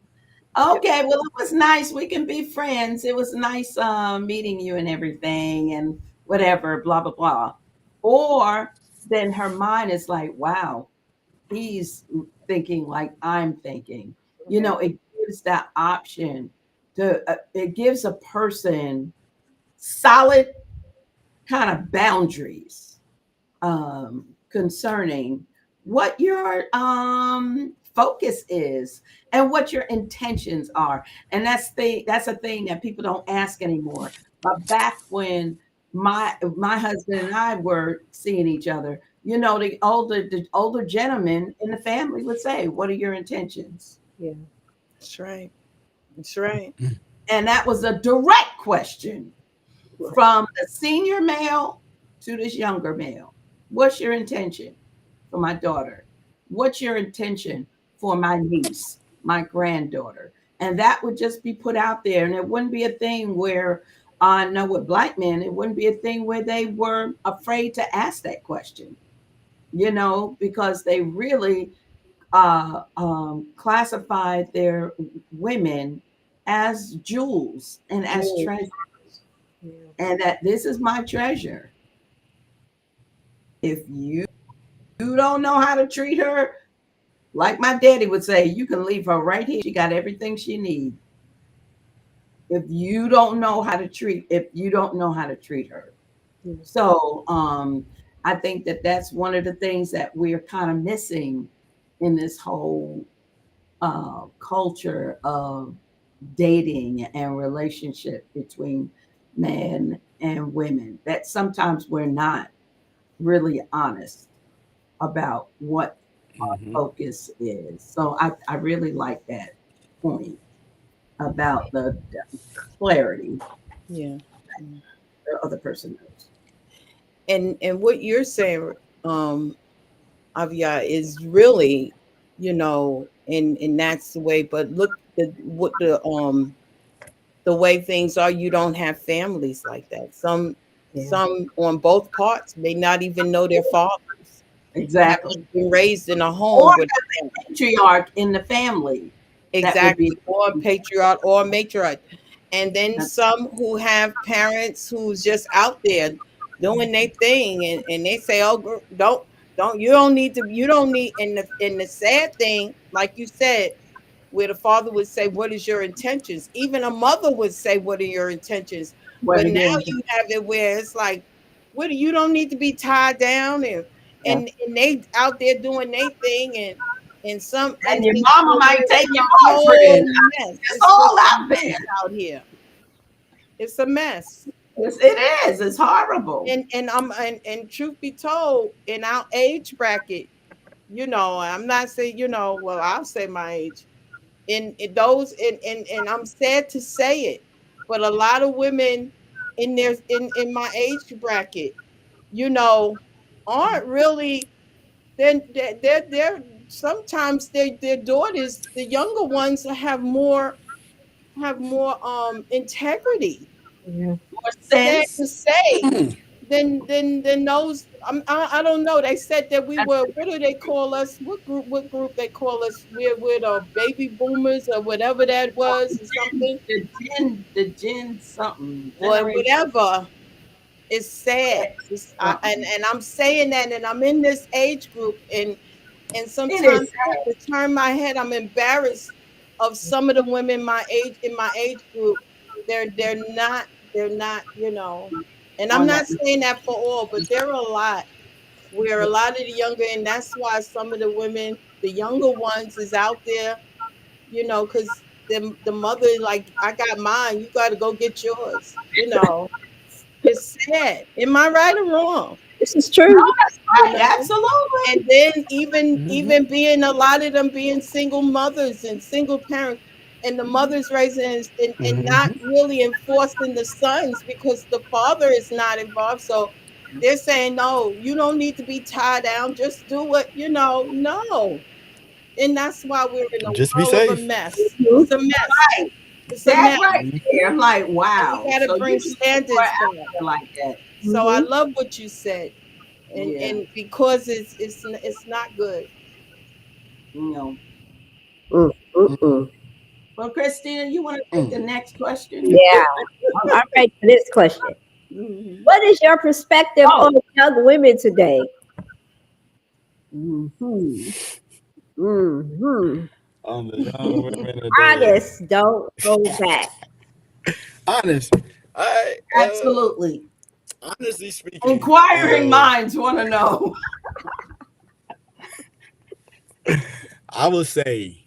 Yep. Okay, well, it was nice. We can be friends. It was nice meeting you and everything and whatever, blah, blah, blah. Or then her mind is like, wow, he's thinking like I'm thinking. Right. It gives that option it gives a person solid kind of boundaries concerning what your focus is and what your intentions are. And that's a thing that people don't ask anymore. But back when my husband and I were seeing each other, the older gentleman in the family would say, "What are your intentions?" Yeah. That's right. That's right. And that was a direct question Right. from the senior male to this younger male. What's your intention for my daughter? What's your intention for my niece, my granddaughter? And that would just be put out there. And it wouldn't be a thing where, I know with black men, it wouldn't be a thing where they were afraid to ask that question, because they really classified their women as jewels and as Jewels. treasure, Yeah. and that this is my treasure. If you don't know how to treat her, like my daddy would say, you can leave her right here. She got everything she needs. If you don't know how to treat her. Yeah. So I think that that's one of the things that we're kind of missing in this whole culture of dating and relationship between men and women. That sometimes we're not really honest about what Hmm. focus is. So I really like that point about the clarity Yeah. Yeah. the other person knows. And what you're saying, um, Avia, is really, and that's the way. But look, the way things are, you don't have families like that. Yeah, Some on both parts may not even know their fathers. Have exactly. been raised in a Or home with the patriarch in the family. That would be exactly, or patriarch or matriarch. And then that's some who have parents who's just out there doing their thing, and they say, "Oh, don't you don't need." And the sad thing, like you said, where the father would say, "What is your intentions?" Even a mother would say, "What are your intentions?" what But it now is. you have it where it's like, What you don't need to be tied down, Yeah. and they out there doing their thing, and some And your it's mama might take a your whole boyfriend. mess. It's It's just all a out mess there. out here. It's a mess. It is. It's horrible. And truth be told, in our age bracket, I'm not saying, well, I'll say my age. In those and I'm sad to say it, but a lot of women in my age bracket, aren't really then they're sometimes their daughters, the younger ones, have more integrity. Yeah. More Sad sense. to say, Mm. than those. I don't know. They said that we were. What do they call us? What group they call us? We're the baby boomers or whatever that was or something. The gen something Or generation whatever. It's sad. X It's something. and I'm saying that, and I'm in this age group, and It sometimes is I have to turn my head. I'm embarrassed of some of the women my age group. They're not. And I'm on not that. saying that for all, but there are a lot where a lot of the younger, and that's why some of the women, the younger ones, is out there. Because the mother, like, I got mine, you got to go get yours. It's sad. Am I right or wrong? This is No, true. that's You right. know. And Absolutely. then even Mhm. even being a lot of them being single mothers and single parents, and the mothers raising and not Mhm. really enforcing the sons because the father is not involved. So they're saying, no, you don't need to be tied down. Just do what no. And that's why we're in a Just be world of a safe. mess. Mhm. It's a mess. Right. It's a That mess. right Mhm. there. I'm like, And we wow. got to So you bring need more standards out back. there like that. So I Mhm. love what you said. And Yeah. and because it's not good. You know. Mm, mm, Mm. mm. Well, Christina, you want to take Mm. the next question? Yeah. I'm ready for this question. Mhm. What is your perspective Oh. on young women today? Hmm. Hmm. On the young women today. Honest, don't hold back. Honest. I Absolutely. honestly speaking, Inquiring minds want to know. I would say,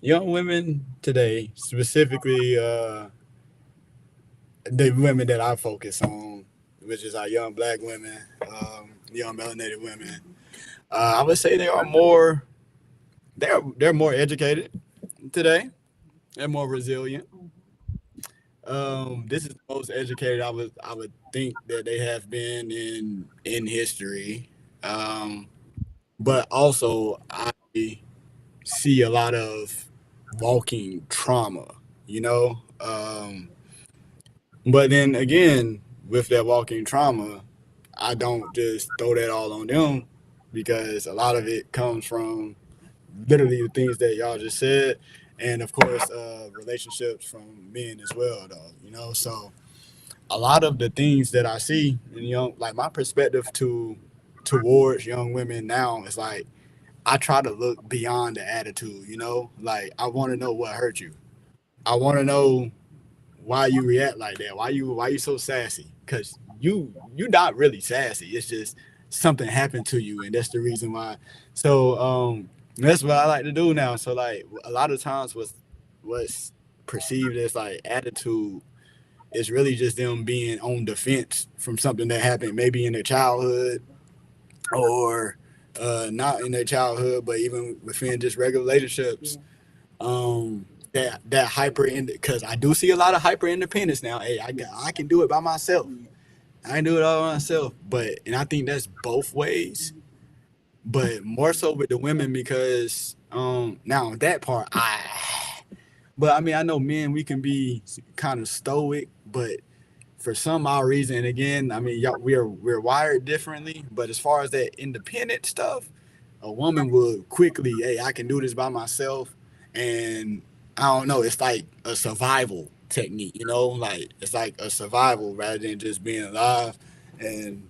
young women today, specifically the women that I focus on, which is our young black women, young melanated women. I would say they're more educated today. They're more resilient. This is the most educated I would think that they have been in history. Um, but also I see a lot of walking trauma, you know. But then again, with that walking trauma, I don't just throw that all on them because a lot of it comes from literally the things that y'all just said, and of course, relationships from men as well, though. So a lot of the things that I see in like my perspective towards young women now is like I try to look beyond the attitude. Like I want to know what hurt you. I want to know why you react like that. Why you so sassy? Because you not really sassy. It's just something happened to you, and that's the reason why. So that's what I like to do now. So like a lot of times what's perceived as like attitude is really just them being on defense from something that happened maybe in their childhood or not in their childhood, but even within just regular relationships. That hyper because I do see a lot of hyper independence now. Hey, I can do it by myself. I can do it all by myself. And I think that's both ways, but more so with the women because now that part but I mean I know men we can be kind of stoic, but for some odd reason, and again, I mean, y'all, we're wired differently. But as far as that independent stuff, a woman would quickly, hey, I can do this by myself, and I don't know, it's like a survival technique, like it's like a survival rather than just being alive, and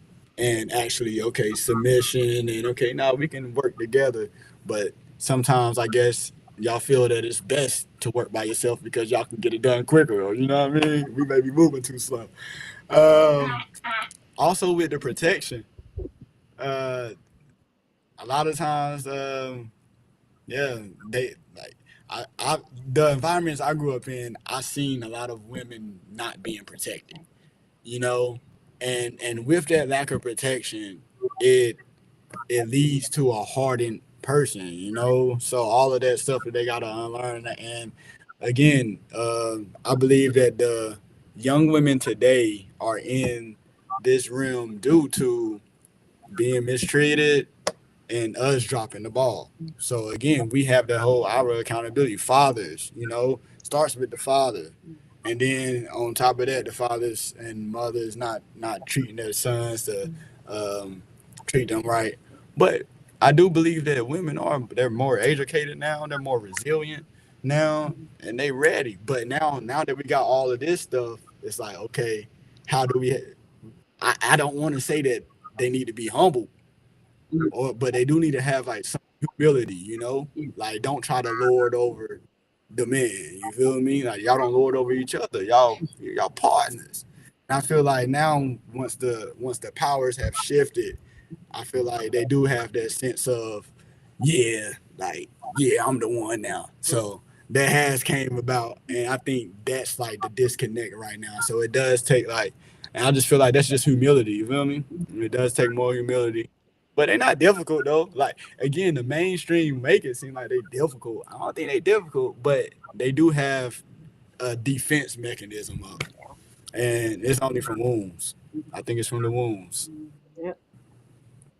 actually, okay, submission, and okay, now we can work together. But sometimes, I guess y'all feel that it's best to work by yourself because y'all can get it done quicker, or you know what I mean? We may be moving too slow. Um, Also with the protection, uh, a lot of times, yeah, they like I the environments I grew up in, I seen a lot of women not being protected, you know, and with that lack of protection, it it leads to a hardened person, you know. So all of that stuff that they gotta unlearn, and again, I believe that the young women today are in this realm due to being mistreated and us dropping the ball. So again, we have the whole our accountability. Fathers, you know, starts with the father, and then on top of that, the fathers and mothers not treating their sons to um, treat them right. But I do believe that women they're more educated now, they're more resilient now, and they ready. But now that we got all of this stuff, it's like okay, how do we? I don't want to say that they need to be humble or but they do need to have like some humility, you know? Like don't try to lord over the men. You feel me? Like y'all don't lord over each other. Y'all partners. And I feel like now once the powers have shifted, I feel like they do have that sense of, yeah, like, yeah, I'm the one now. So that has came about and I think that's like the disconnect right now. So it does take like and I just feel like that's just humility, you feel me? It does take more humility. But they're not difficult though. Like again, the mainstream make it seem like they difficult. I don't think they difficult, but they do have a defense mechanism up. And it's only from wounds. I think it's from the wounds. Yep,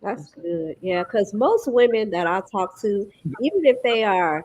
that's good. Yeah, because most women that I talk to, even if they are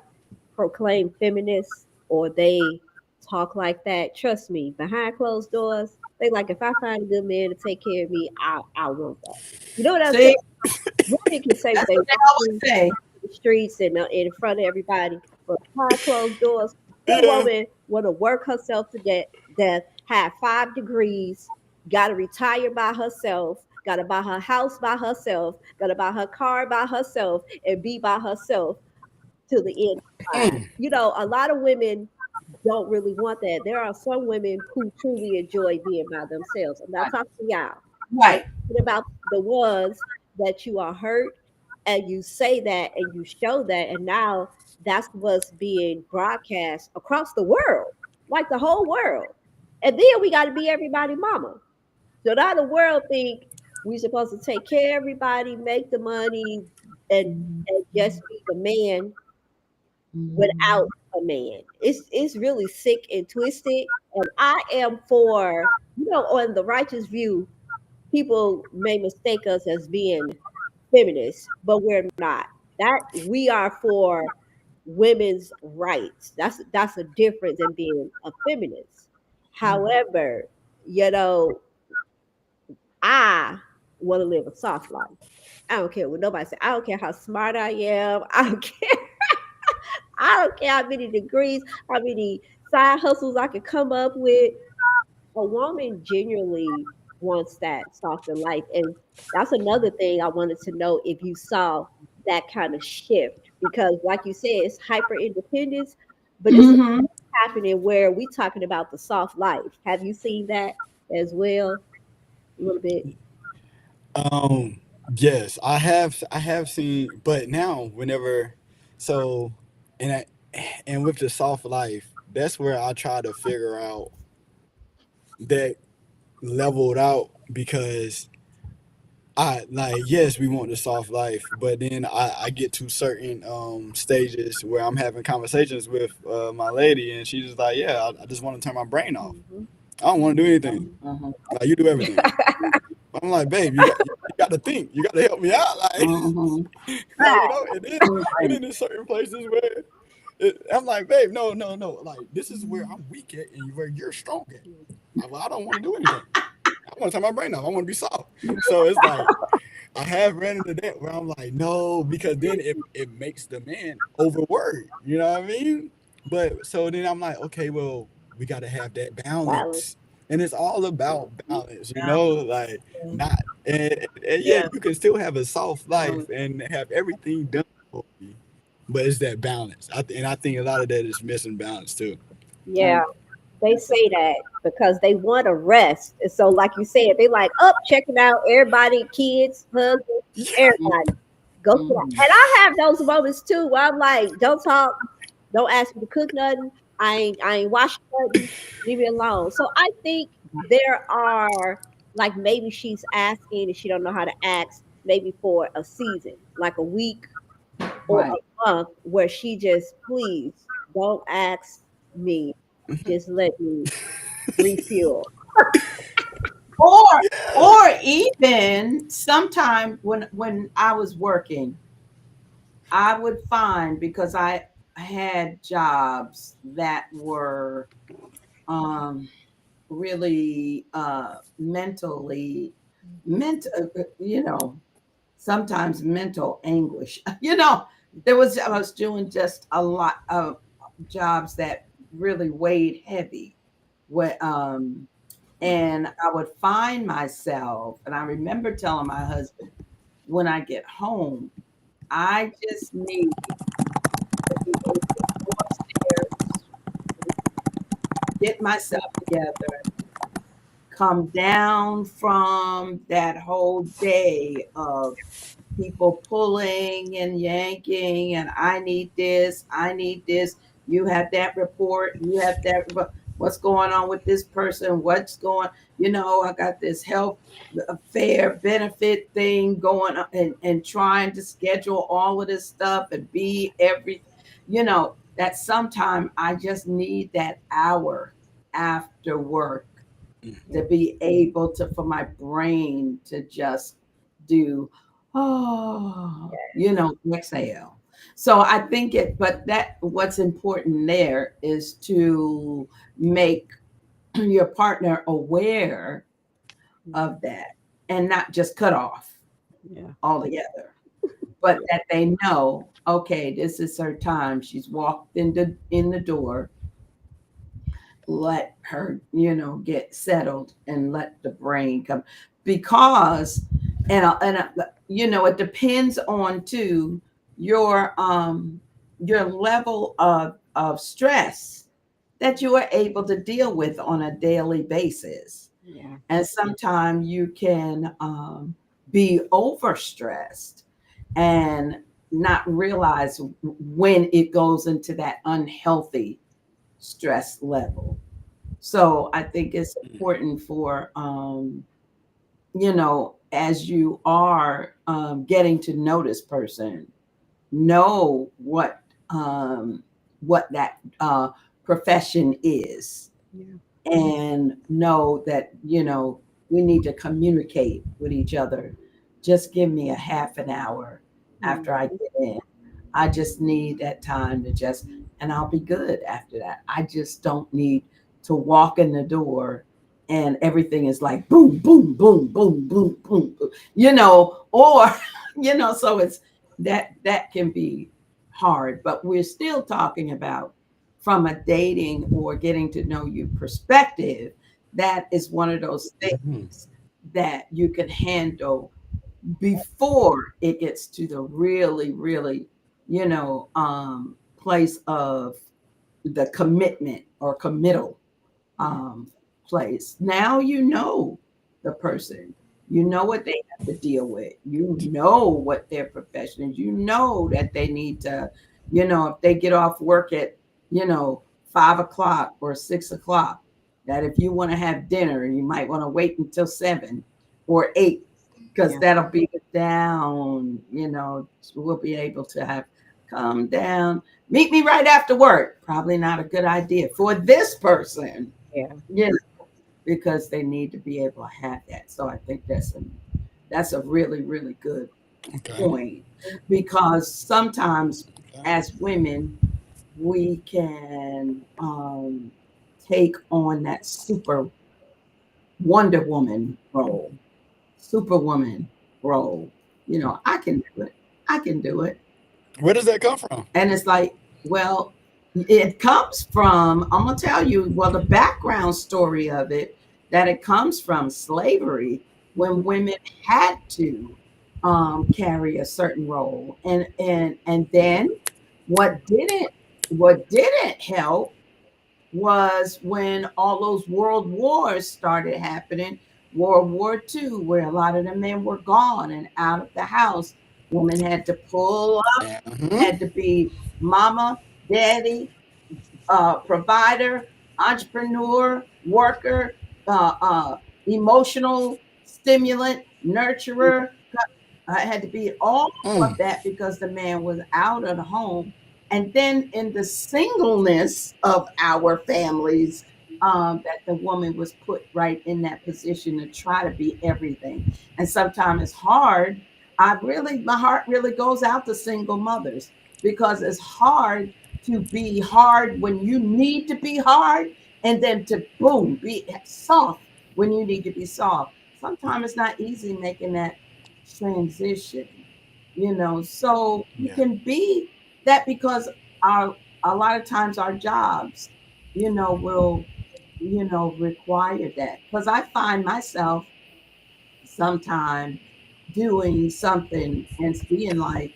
proclaimed feminists or they talk like that, trust me, behind closed doors, they like if I find a good man to take care of me, I want that. You know what I'm saying? See, Women can say what that's they what they want always to say. the streets and in front of everybody, but behind closed doors, that Yeah. woman want to work herself to death, have 5 degrees, got to retire by herself, got to buy her house by herself, got to buy her car by herself, and be by herself till the end of time. You know, a lot of women don't really want that. There are some women who truly enjoy being by themselves. I'm not talking to y'all. I'm Right. talking about the ones that you are hurt and you say that and you show that, and now that's what's being broadcast across the world, like the whole world. And then we got to be everybody mama. So now the world think we supposed to take care of everybody, make the money, and just be the man without a man. It's really sick and twisted. And I am for, on the righteous view, people may mistake us as being feminists, but we're not. That we are for women's rights. That's a difference in being a feminist. However, you know, I want to live a soft life. I don't care what nobody say. I don't care how smart I am. I don't care. I don't care how many degrees, how many side hustles I could come up with. A woman genuinely wants that softer life. And that's another thing I wanted to know if you saw that kind of shift. Because like you said, it's hyper independence, but it's Hmm. happening where we talking about the soft life. Have you seen that as well? A little bit. Um, yes, I have seen, but now whenever, so, and and with the soft life, that's where I try to figure out that leveled out because I like yes we want the soft life, but then I get to certain stages where I'm having conversations with my lady and she's just like yeah I just want to turn my brain off. Mhm. I don't want to do anything. Hmm. Like you do everything. I'm like, babe, you got to think. You got to help me out. Like, Hmm. like and then there's certain places where I'm like, babe, no. Like, this is where I'm weak at and where you're strong at. I don't want to do anything. I want to turn my brain off. I want to be soft. So it's like I have ran into that where I'm like, no, because then it makes the man overwork. You know what I mean? But so then I'm like, okay, well, we got to have that Balance. balance. And it's all about Mhm. balance, you know, like Yeah. not, and yeah, Yeah. you can still have a soft life and have everything done for you. but it's that balance. And I think a lot of that is missing balance too. Yeah, And they that's say that because they want to rest. And so, like you said, they like up, checking out everybody, kids, husbands, mm, everybody. Go to that. mm, And I have those moments too where I'm like, don't talk, don't ask me to cook nothing. I ain't washing nothing. Leave me alone. So I think there are like maybe she's asking and she don't know how to ask maybe for a season, like a week or right. a month where she just please don't ask me. Just let me refuel. Or Yeah. or even sometime when I was working, I would find because I had jobs that were um really mentally you know, sometimes mental anguish. You know, I was doing just a lot of jobs that really weighed heavy. What and I would find myself, and I remember telling my husband, when I get home, I just need to be able to go upstairs, get myself together, come down from that whole day of people pulling and yanking, and I need this. You have that report, you have that. What's going on with this person? What's going? I got this health fair benefit thing going on, and trying to schedule all of this stuff and be every. That sometime I just need that hour after work to be able to for my brain to just do exhale. So I think but that what's important there is to make your partner aware of that and not just cut off Yeah. altogether, but that they know, okay, this is her time, she's walked in the door, let her, get settled and let the brain come. Because, it depends on too your level of stress that you are able to deal with on a daily basis. Yeah. And sometimes you can be overstressed and not realize when it goes into that unhealthy stress level. So I think it's important for, as you are getting to know this person, know what that profession is, Yeah. and know that we need to communicate with each other. Just give me a half an hour Mm. after I get in. I just need that time to just, and I'll be good after that. I just don't need to walk in the door and everything is like boom, boom, boom, boom, boom, boom, boom, or, so it's that can be hard, but we're still talking about from a dating or getting to know you perspective. That is one of those Mhm. things that you can handle before it gets to the really, really, place of the commitment or committal Yeah. um, place. Now you know the person. You know what they have to deal with. You know what their profession is. You know that they need to, if they get off work at, 5 o'clock or 6 o'clock, that if you want to have dinner, you might want to wait until 7 or 8, because Yeah. that'll be down, we'll be able to have come down. Meet me right after work. Probably not a good idea for this person, Yeah. you know, because they need to be able to have that. So I think that's a really, really good Okay. point, because sometimes Okay. as women we can take on that super Wonder Woman role, Superwoman role. I can do it. I can do it. Where does that come from? And it's like, well, it comes from, I'm going to tell you, well, the background story of it, that it comes from slavery, when women had to carry a certain role. And then What didn't what didn't help was when all those world wars started happening. World War II, where a lot of the men were gone and out of the house. Women had to pull up, Hmm. had to be mama, daddy, provider, entrepreneur, worker, uh, uh, emotional stimulant, nurturer. I had to be all of Mm. that because the man was out of the home. And then in the singleness of our families, that the woman was put right in that position to try to be everything. And sometimes it's hard. My heart really goes out to single mothers because it's hard to be hard when you need to be hard and then to boom, be soft when you need to be soft. Sometimes it's not easy making that transition, so you Yeah. can be that because our a lot of times our jobs, will, require that. Because I find myself sometime doing something and being like,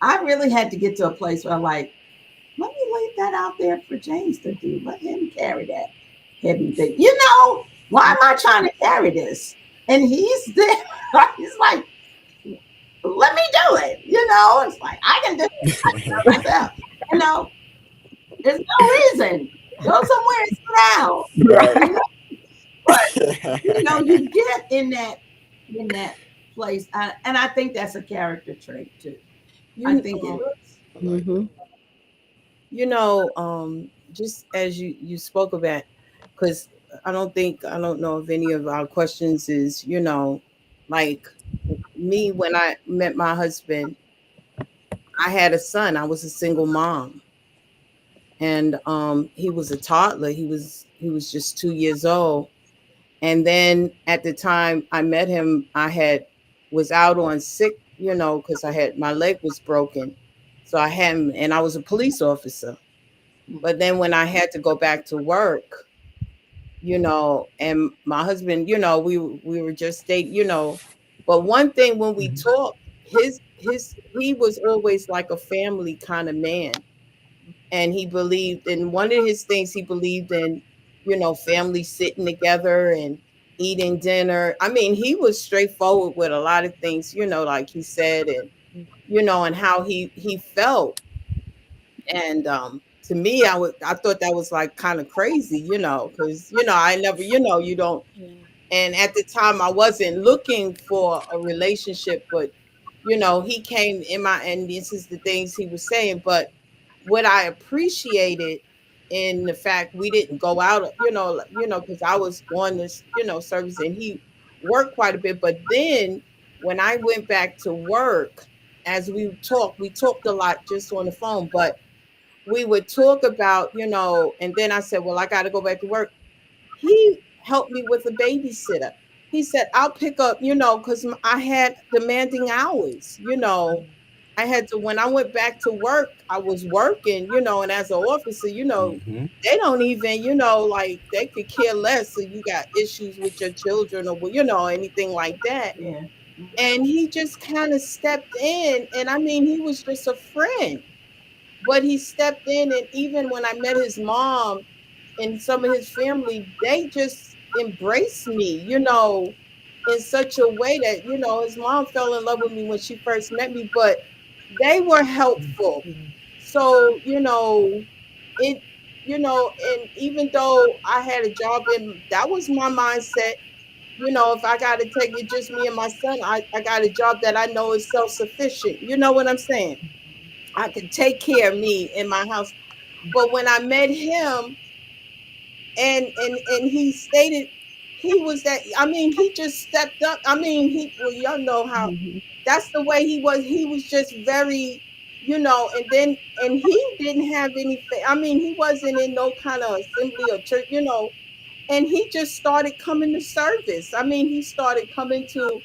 I really had to get to a place where I'm like, let me leave that out there for James to do. Let him carry that heavy thing. Why am I trying to carry this? And he's there. He's like, let me do it. It's like I can do it myself. You know, there's no reason. Go somewhere and sit down. You Right. know, but you get in that place, and I think that's a character trait too. I You think it is. I like Mm-hmm. just as you spoke about, because I don't know if any of our questions is, like me when I met my husband, I had a son. I was a single mom, and he was a toddler. He was just 2 years old. And then at the time I met him, I had was out on sick, because I had my leg was broken. So I had him, and I was a police officer. But then when I had to go back to work, and my husband, we were just dating, But one thing when we Mhm. talked, he was always like a family kind of man. And he believed in one of his things, he believed in, family sitting together and eating dinner. I mean, he was straightforward with a lot of things, like he said, and and how he felt. And to me, I thought that was like kind of crazy, because I never, you don't. And at the time, I wasn't looking for a relationship, but he came in my, and this is the things he was saying. But what I appreciated in the fact we didn't go out, because I was going this, service, and he worked quite a bit. But then when I went back to work, as we talked a lot just on the phone, but we would talk about, and then I said, well, I got to go back to work. He helped me with a babysitter. He said, I'll pick up, because I had demanding hours, I had to, when I went back to work, I was working, and as an officer, Mhm. they don't even, like they could care less if you got issues with your children or, anything like that. Yeah. And he just kind of stepped in. And I mean, he was just a friend, but he stepped in. And even when I met his mom and some of his family, they just embraced me, in such a way that, his mom fell in love with me when she first met me, but they were helpful. So, it, and even though I had a job and that was my mindset, if I got to take it just me and my son, I got a job that I know is self sufficient. You know what I'm saying? I could take care of me in my house. But when I met him, and he stated he was that, I mean, he just stepped up. I mean, well, y'all know how that's the way he was just very, and then and he didn't have any I mean, he wasn't in no kind of assembly or church, and he just started coming to service. I mean, he started coming to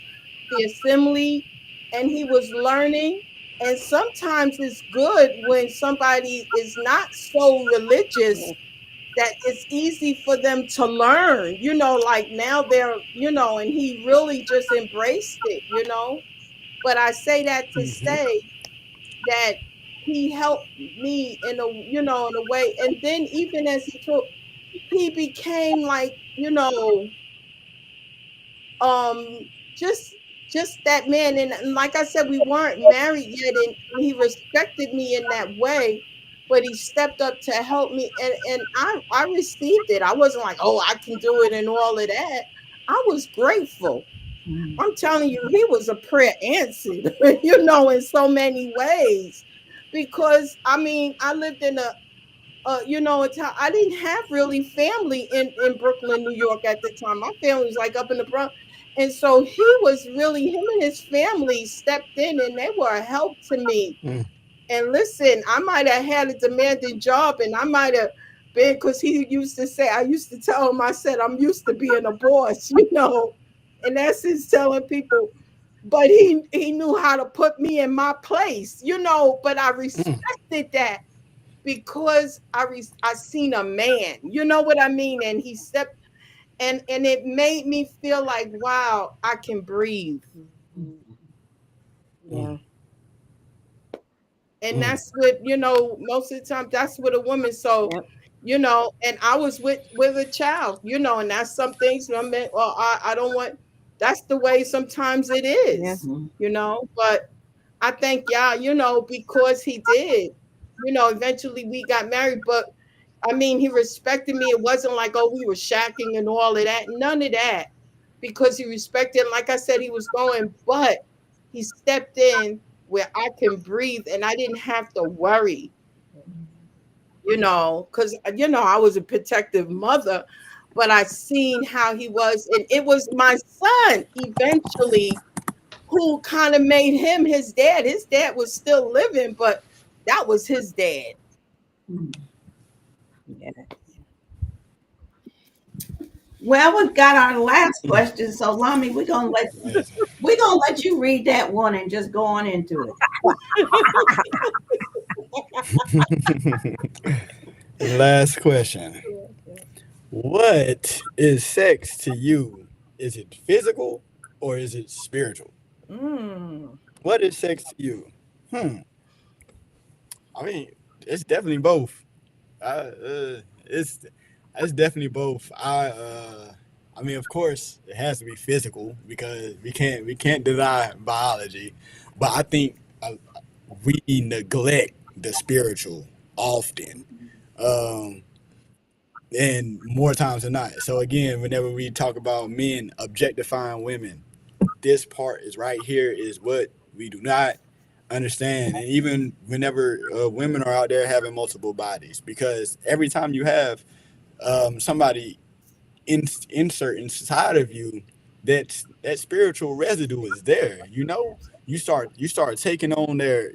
the assembly, and he was learning. And sometimes it's good when somebody is not so religious that it's easy for them to learn, like now they're, and he really just embraced it. But I say that to Mhm. say that he helped me in a, in a way. And then even as he took, he became like, um just that man. And like I said, we weren't married yet, and he respected me in that way, but he stepped up to help me, and I received it. I wasn't like, oh, I can do it and all of that. I was grateful. I'm telling you, he was a prayer answered, in so many ways. Because I mean, I lived in a town. I didn't have really family in Brooklyn, New York at the time. My family was like up in the Bronx. And so he was really, him and his family stepped in, and they were a help to me. Mm, And listen, I might have had a demanding job, and I might have been, because he used to say, I used to tell him, I said, I'm used to being a boss, in essence, telling people. But he knew how to put me in my place, but I mm, respected that because I seen a man, you know what I mean? And he stepped, and it made me feel like, wow, I can breathe. mm, Yeah. And mm, that's what, most of the time that's what a woman. So, Yep. and I was with a child, and that's some things I meant, well, I don't want, that's the way sometimes it Yeah. is, but I thank y'all, because he did, eventually we got married. But I mean, he respected me. It wasn't like, oh, we were shacking and all of that. None of that. Because he respected, like I said, he was going, but he stepped in where I can breathe and I didn't have to worry, because, I was a protective mother, but I seen how he was. And it was my son eventually who kind of made him his dad. His dad was still living, but that was his dad. Yeah. Well, we've got our last mm. question. So Lami, Amazing. we're gonna let you read that one and just go on into it. Last question. What is sex to you? Is it physical or is it spiritual? Mm. What is sex to you? Hmm. I mean, it's definitely both. It's definitely both. I mean, of course, it has to be physical because we can't deny biology, but I think we neglect the spiritual often, um, and more times than not. So again, whenever we talk about men objectifying women, this part is right here is what we do not understand. And even whenever women are out there having multiple bodies, because every time you have somebody insert inside of you, that spiritual residue is there. You start taking on their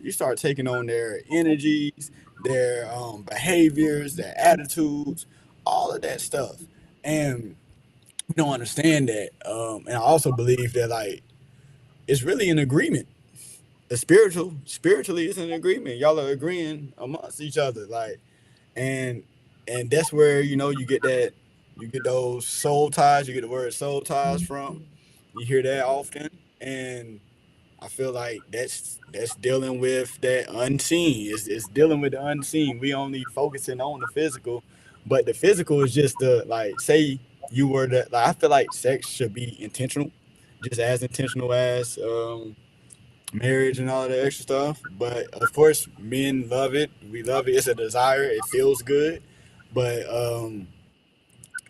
energies, their behaviors, their attitudes, all of that stuff, and we don't understand that. And I also believe that like it's really an agreement. The spiritually is an agreement. Y'all are agreeing amongst each other, like, and that's where you get those soul ties. You get the word soul ties from. You hear that often, and I feel like that's dealing with that unseen. It's dealing with the unseen. We only focusing on the physical, but the physical is just the like say you were the like I feel like sex should be intentional, just as intentional as marriage and all of that extra stuff. But of course, men love it. We love it. It's a desire. It feels good. But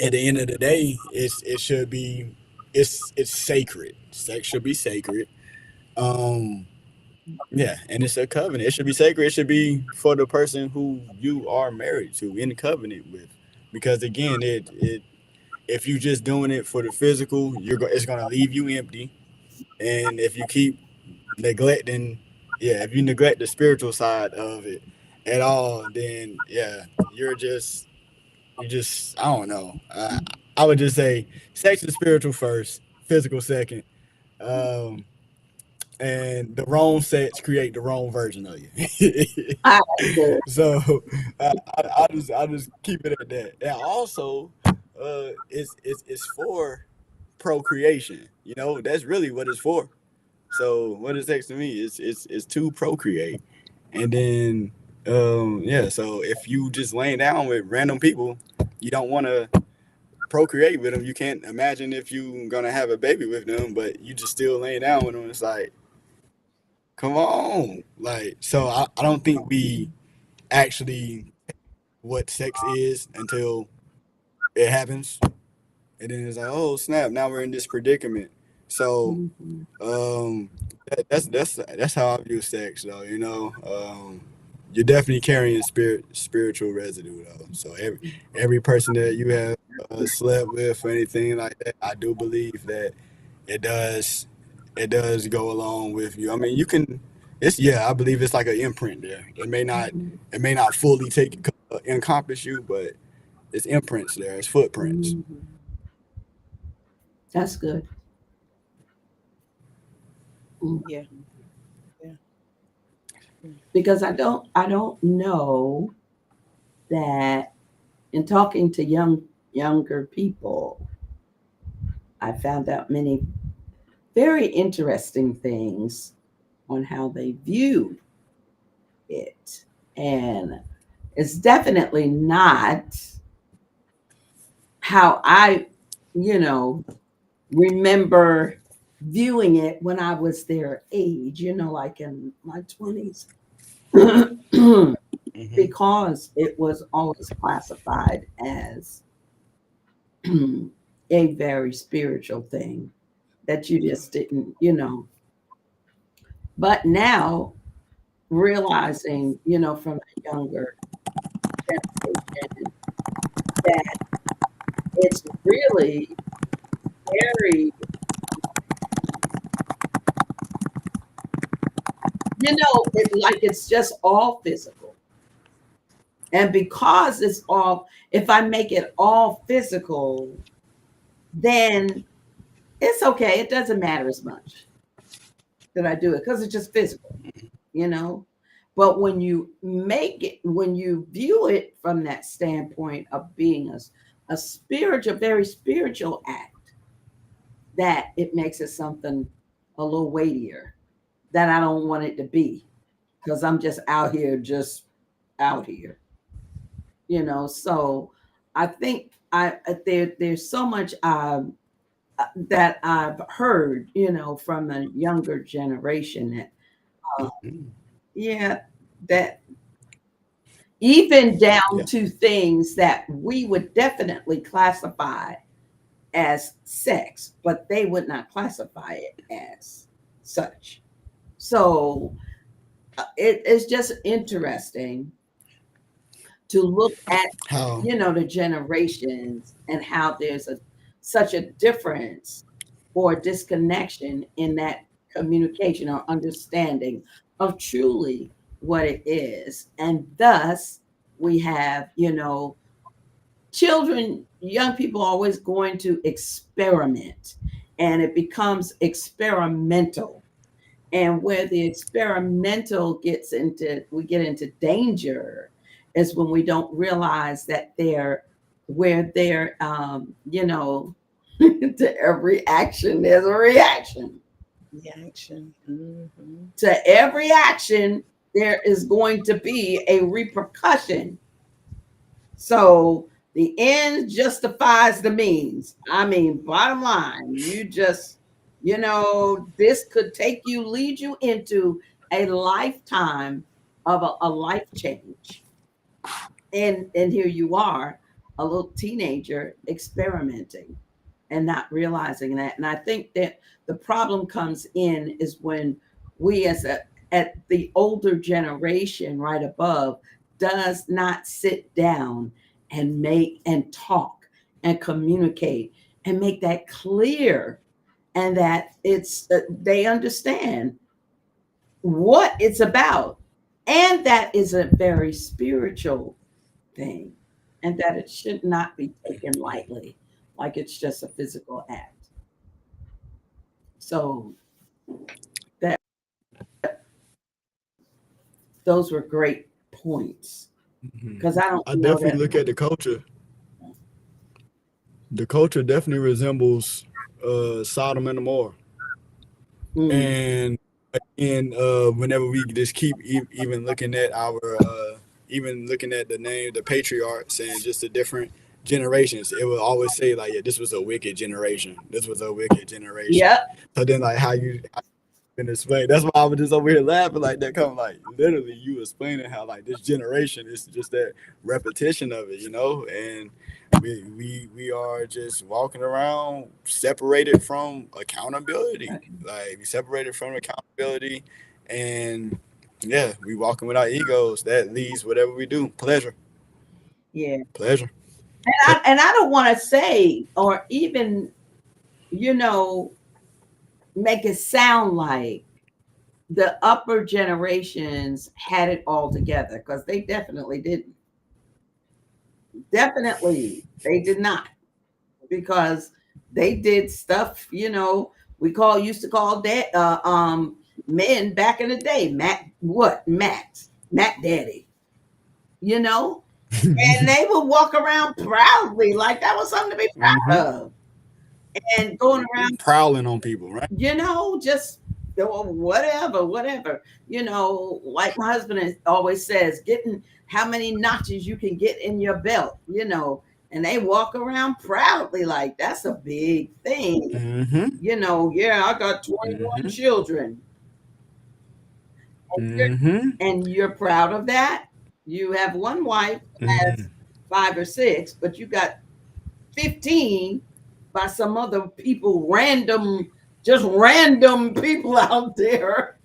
at the end of the day, it should be it's sacred. Sex should be sacred. Um, yeah, and it's a covenant. It should be sacred. It should be for the person who you are married to in covenant with. Because again, it if you just doing it for the physical, it's gonna leave you empty. And if you keep neglecting, yeah, if you neglect the spiritual side of it at all, then yeah, you just I don't know. I would just say sex is spiritual first, physical second. Um, and the wrong sex create the wrong version of you. All right, good. So I just keep it at that. And also, it's for procreation. That's really what it's for. So what is sex to me? It's to procreate, And then yeah, so if you just laying down with random people, you don't want to procreate with them. You can't imagine if you gonna have a baby with them, but you just still laying down with them. It's like, come on, like, so I don't think we actually what sex is until it happens, and then it's like, oh snap, now we're in this predicament. So Mhm. um, that's how I view sex, though. You're definitely carrying spiritual residue, though. So every person that you have slept with or anything like that, I do believe that it does it does go along with you. I mean, you can. It's I believe it's like an imprint there. Mhm. It may not fully encompass you, but it's imprints there. It's footprints. Mhm. That's good. Mm. Yeah. Yeah. Because I don't know that in talking to younger people, I found out many very interesting things on how they view it. And it's definitely not how I, you know, remember viewing it when I was their age, like in my 20s, Hmm. because it was always classified as a very spiritual thing that you just didn't. But now realizing, from a younger generation that it's really very, it's just all physical. And because if I make it all physical, then it's okay. It doesn't matter as much that I do it because it's just physical, you know. But when you view it from that standpoint of being a spiritual, very spiritual act, that it makes it something a little weightier that I don't want it to be because I'm just out here, So I think there's so much that I've heard, from the younger generation that, uh, yeah, that even down Yeah. to things that we would definitely classify as sex, but they would not classify it as such. So it's just interesting to look at, How? the generations and how there's such a difference or disconnection in that communication or understanding of truly what it is. And thus we have, children, young people always going to experiment, and it becomes experimental. And where the experimental we get into danger is when we don't realize that to every action there's a reaction. Reaction. Hmm. To every action there is going to be a repercussion. So the end justifies the means. I mean, bottom line, this could lead you into a lifetime of a life change. And here you are, a little teenager experimenting and not realizing that. And I think that the problem comes in is when we at the older generation right above does not sit down and make and talk and communicate and make that clear, and that they understand what it's about, and that is a very spiritual thing, and that it should not be taken lightly, like it's just a physical act. So that those were great points, Mhm. because I don't I know definitely that. look at the culture. The culture definitely resembles Sodom and Gomorrah, Mm, and And whenever we just keep even looking at our even looking at the name, the patriarchs, and just the different generations, it will always say like, yeah, this was a wicked generation. This was a wicked generation. Yep. So then, like, how you been explain? That's why I was just over here laughing like that. Come like literally, you explaining how like this generation is just that repetition of it, you know, and we are just walking around separated from accountability. Like we separated from accountability, and yeah, we walking without egos. That leads whatever we do. Pleasure, Yeah. pleasure. And I don't want to say or even, you know, make it sound like the upper generations had it all together because they definitely didn't. Definitely, they did not because they did stuff. We used to call that men back in the day, Matt Daddy. You know, and they would walk around proudly like that was something to be proud Hmm. of, and going around, Prowling on people, right? just whatever. Like my husband always says, getting how many notches you can get in your belt, and they walk around proudly like that's a big thing. Mm-hmm. Yeah, I got 21 Mm-hmm. children, and you're, Mm-hmm. and you're proud of that. You have one wife that Mm-hmm. has 5 or 6, but you got 15 by some other people, just random people out there,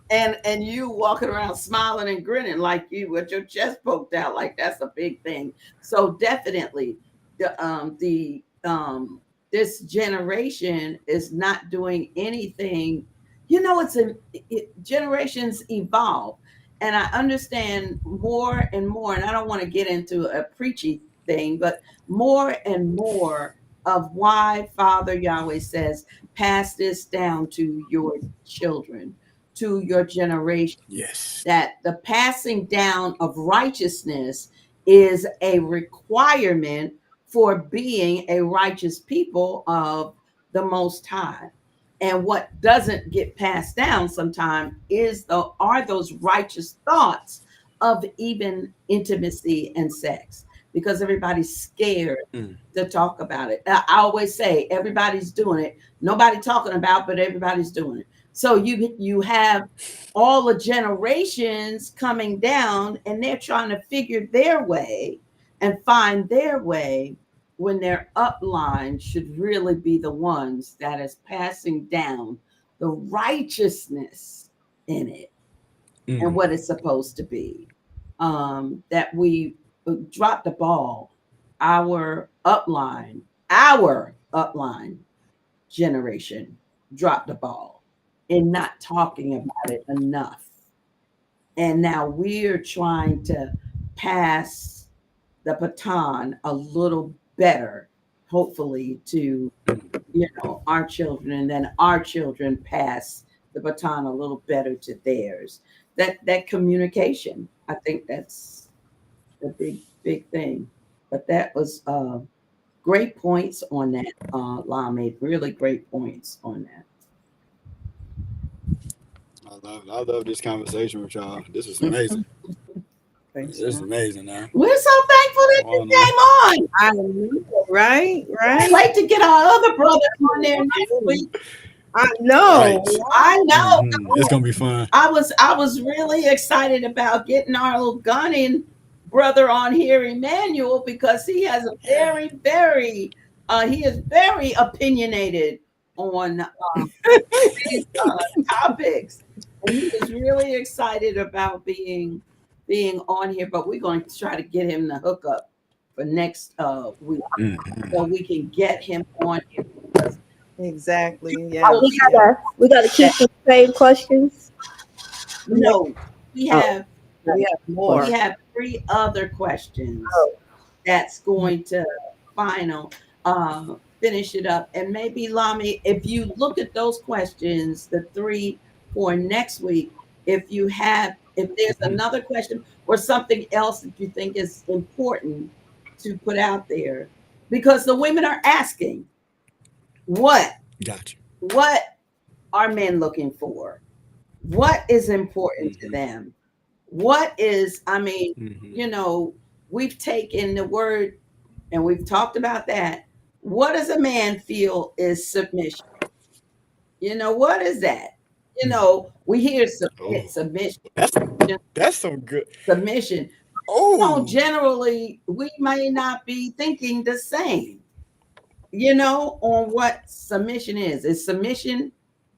and you walking around smiling and grinning like you with your chest poked out, like that's a big thing. So definitely the this generation is not doing anything. Generations evolve, and I understand more and more, and I don't want to get into a preachy thing, but more and more of why Father Yahweh says, pass this down to your children, to your generation, Yes. that the passing down of righteousness is a requirement for being a righteous people of the Most High. And what doesn't get passed down sometimes are those righteous thoughts of even intimacy and sex, because everybody's scared Mm. to talk about it. I always say everybody's doing it. Nobody talking about, but everybody's doing it. So you have all the generations coming down, and they're trying to figure their way and find their way, when their upline should really be the ones that is passing down the righteousness in it and Mm. what it's supposed to be. That we dropped the ball. Our upline generation dropped the ball in not talking about it enough. And now we're trying to pass the baton a little better, hopefully, to our children, and then our children pass the baton a little better to theirs. That communication, I think that's the big thing. But that was great points on that. La made really great points on that. I love this conversation with y'all. This is amazing. Thanks, This is man. amazing now. We're so thankful that Come you on now. came on. I know, right, I'd right. like to get our other brothers on there next week. I Right. know. I know. It's gonna be fun. I was really excited about getting our little gunning brother on here, Emmanuel, because he has a Yeah. he is very opinionated on these topics, and he was really excited about being on here. But we're going to try to get him the hookup for next week, Mm-hmm. so we can get him on here, because Exactly. Oh, Yes. we Yes. gotta keep the same questions. no, we Oh, have We have we more. have 3 other questions oh, that's going to final finish it up. And maybe, Lami, if you look at those questions, the 3 for next week, if there's Mm-hmm. another question or something else that you think is important to put out there, because the women are asking, what Got you. what are men looking for? What is important to Mm-hmm. them? What is, I mean, Mm-hmm. you know, we've taken the word and we've talked about that. What does a man feel is submission? What is that? We hear Oh, submission, that's that's some good. submission. Oh. Generally, we may not be thinking the same, on what submission is. Is submission,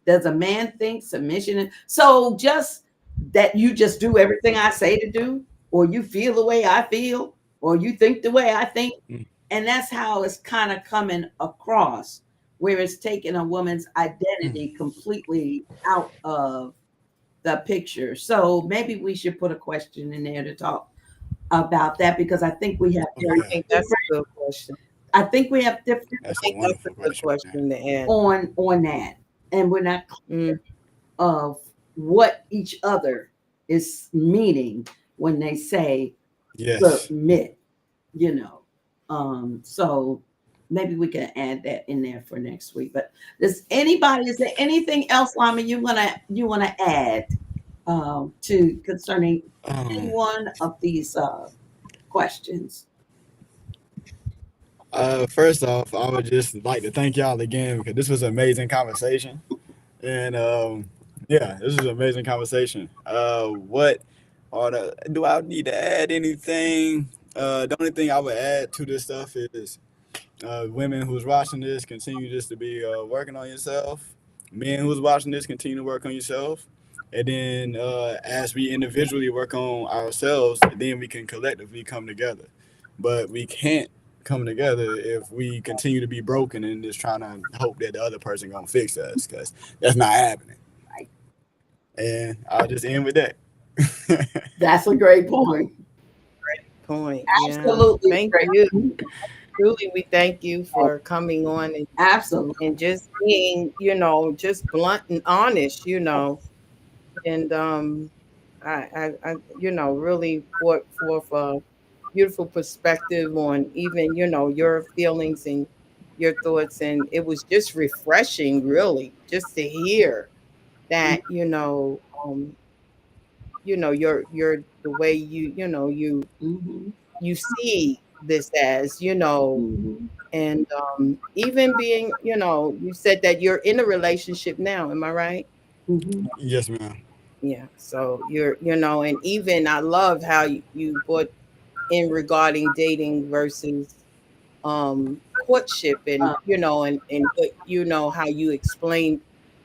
does a man think submission is? So just that you just do everything I say to do, or you feel the way I feel, or you think the way I think. Mm, And that's how it's kind of coming across, where it's taking a woman's mm. identity completely out of the picture. So maybe we should put a question in there to talk about that, because I think we have Oh Yeah, I yeah, think different, that's a good question. I think we have different I that's a think that's a wonderful good question, man. question to add. on that, and we're not Mm, of what each other is meaning when they say Yes. submit, you know. So maybe we can add that in there for next week. But is there anything else, Lama, you wanna add to concerning any Um. one of these questions? First off, I would just like to thank y'all again because this was an amazing conversation, and yeah, this was an amazing conversation. What or do I need to add anything? The only thing I would add to this stuff is women who's watching this, continue just to be working on yourself. Men who's watching this, continue to work on yourself. And then as we individually work on ourselves, then we can collectively come together. But we can't come together if we continue to be broken and just trying to hope that the other person gonna fix us, because that's not happening. And I'll just end with that. That's a great point. point. Yeah. Absolutely Thank great. you. Truly, we thank you for coming on Absolutely. and just being, just blunt and honest, and really brought forth a beautiful perspective on even, your feelings and your thoughts. And it was just refreshing, really, just to hear that, your the way Mm-hmm. you see this as, Mm-hmm. and even being, you said that you're in a relationship now, am I right? Mm-hmm. Yes, ma'am. Yeah. So you're, and even I love how you put in regarding dating versus courtship, and what, how you explained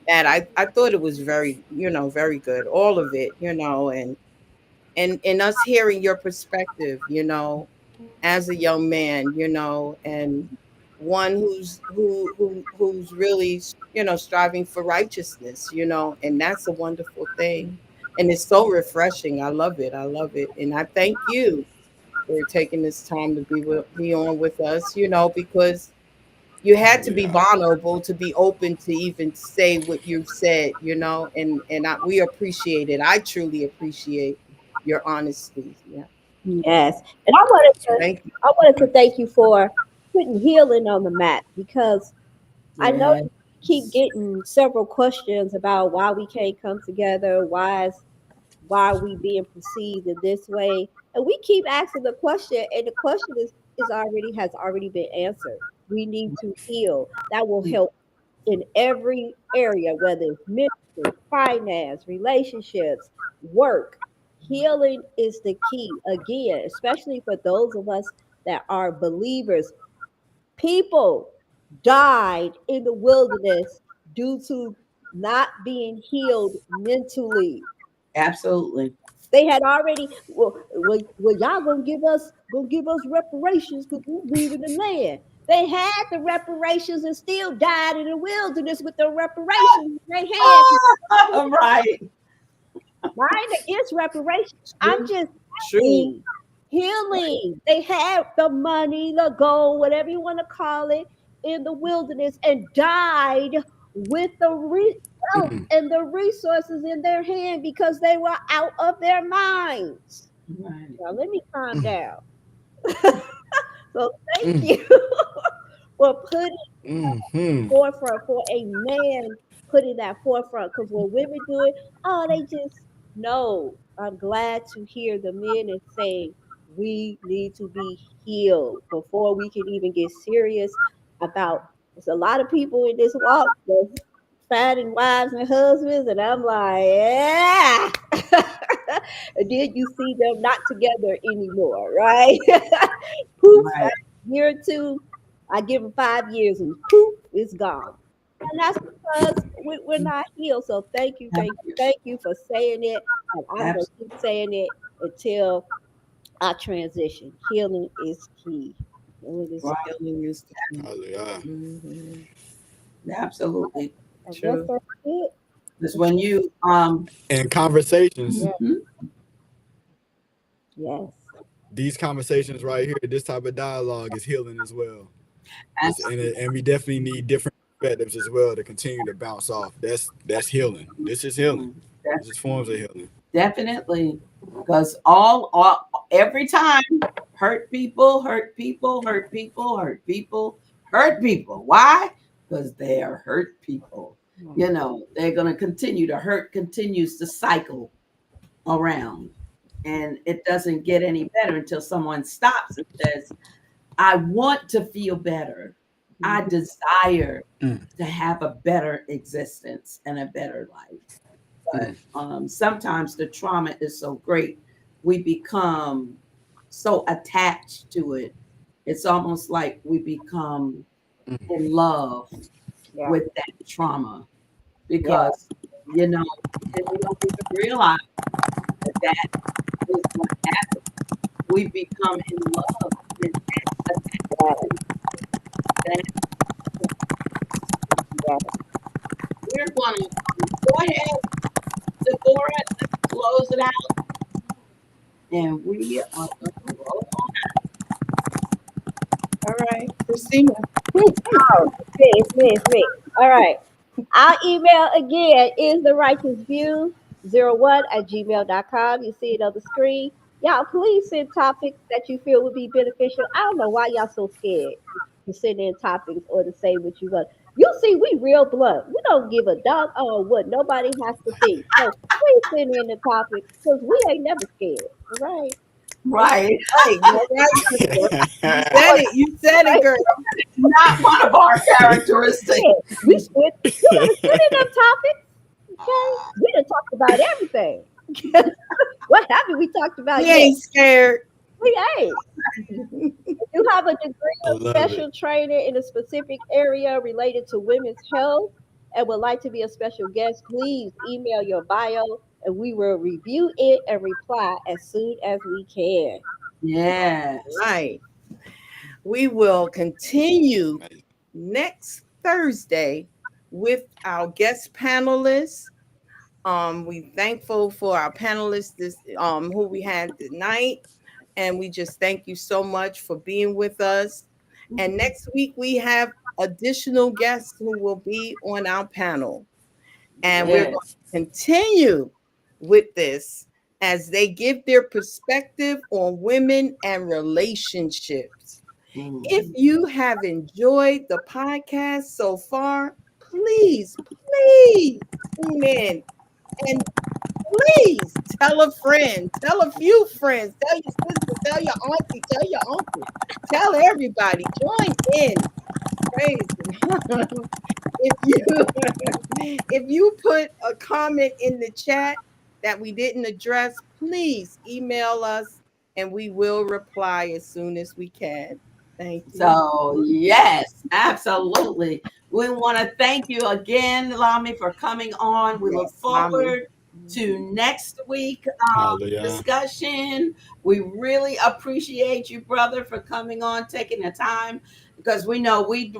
that. I thought it was very, very good, all of it, and us hearing your perspective, as a young man, and one who's really, striving for righteousness, and that's a wonderful thing. And it's so refreshing. I love it. I love it. And I thank you for taking this time to be on with us, because you had Oh to be yeah. vulnerable to be open to even say what you've said, we appreciate it. I truly appreciate your honesty. Yeah. Yes, and Thank you. I wanted to thank you for putting healing on the map, because I know Yeah. you keep getting several questions about why we can't come together, why are we being perceived in this way, and we keep asking the question, and the question has already been answered. We need to heal. That will help in every area, whether it's ministry, finance, relationships, work. Healing is the key. Again, especially for those of us that are believers. People died in the wilderness due to not being healed mentally. Absolutely. They had already, well, y'all gonna give us reparations because we're leaving the land. They had the reparations and still died in the wilderness with the reparations in their hand. Right. Mine against reparations. I'm True. just True. saying, healing. They had the money, the gold, whatever you want to call it, in the wilderness and died with the wealth Mm, and the resources in their hand because they were out of their minds. Right. Now let me calm mm, down. So thank mm, you for putting mm, mm, forefront for a man put in that forefront. Because when women do it, oh, they just no. I'm glad to hear the men is saying we need to be healed before we can even get serious about. There's a lot of people in this walk that's finding wives and husbands, and I'm like, yeah. And then you see them not together anymore, right? Poof, Right. year or two, I give them 5 years, and poof, it's gone. And that's because we're not healed. So thank you for saying it, and I'm gonna keep saying it until I transition. Healing is key. Healing is key. Right. Healing is the key. Hallelujah. Mhm. Absolutely. I guess True. that's it. Because when you And conversations, Yeah. mhm, Yes. these conversations right here, this type of dialogue is healing as well. absolutely. And we definitely need different perspectives as well to continue to bounce off. That's healing. This is healing. This is forms of healing. Definitely, because every time hurt people, hurt people, hurt people, hurt people, hurt people. Why? Because they are hurt people. You know, they're going to continue to hurt, continues to cycle around, and it doesn't get any better until someone stops and says, I want to feel better. I desire Mm, to have a better existence and a better life. But mm, sometimes the trauma is so great, we become so attached to it. It's almost like we become mm, in love Yeah. with that trauma Yeah. because, you know, and we don't even realize that that is what happens. We become in love and attached to that. Yeah. We're going to go ahead, Deborah, let's close it out. And we are going to roll on. All right, Christina. Oh, it's me. All right. Our email again is the righteous view 01 at gmail.com. You see it on the screen. Y'all, please send topics that you feel would be beneficial. I don't know why y'all so scared to send in topics or to say what you want. You see, we real blunt. We don't give a dog on what nobody has to think. So please send in the topics because we ain't never scared. All right. All Right. Right, all right, sister. You said it. You said it, right. girl. Not one of our characteristics. Yeah, we spit. You better send in them topics. Okay, we done talked about everything. What haven't we talked We about yet? ain't scared. We ain't. If you have a degree I of love it. special training in a specific area related to women's health and would like to be a special guest, please email your bio and we will review it and reply as soon as we can. Yes. Right. We will continue Amazing. next Thursday with our guest panelists. We thankful for our panelists this who we had tonight. And we just thank you so much for being with us. And next week we have additional guests who will be on our panel. And we're going Yes. to continue with this as they give their perspective on women and relationships. If Mhm. you have enjoyed the podcast so far, please tune in and please tell a friend, tell a few friends, tell your sister, tell your auntie, tell your uncle, tell everybody. Join in. Praise God. If you if you put a comment in the chat that we didn't address, please email us and we will reply as soon as we can. Thank you. So, yes, absolutely. We want to thank you again, Lami, for coming on. We look Yes, mommy. forward to next week Hallelujah. discussion. We really appreciate you, brother, for coming on, taking the time because we know we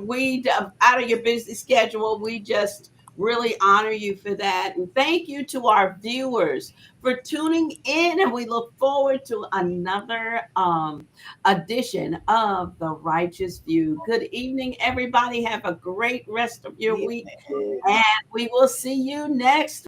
out of your busy schedule. We just really honor you for that, and thank you to our viewers for tuning in. And we look forward to another edition of the Righteous View. Good evening, everybody. Have a great rest of your week, Yes. and we will see you next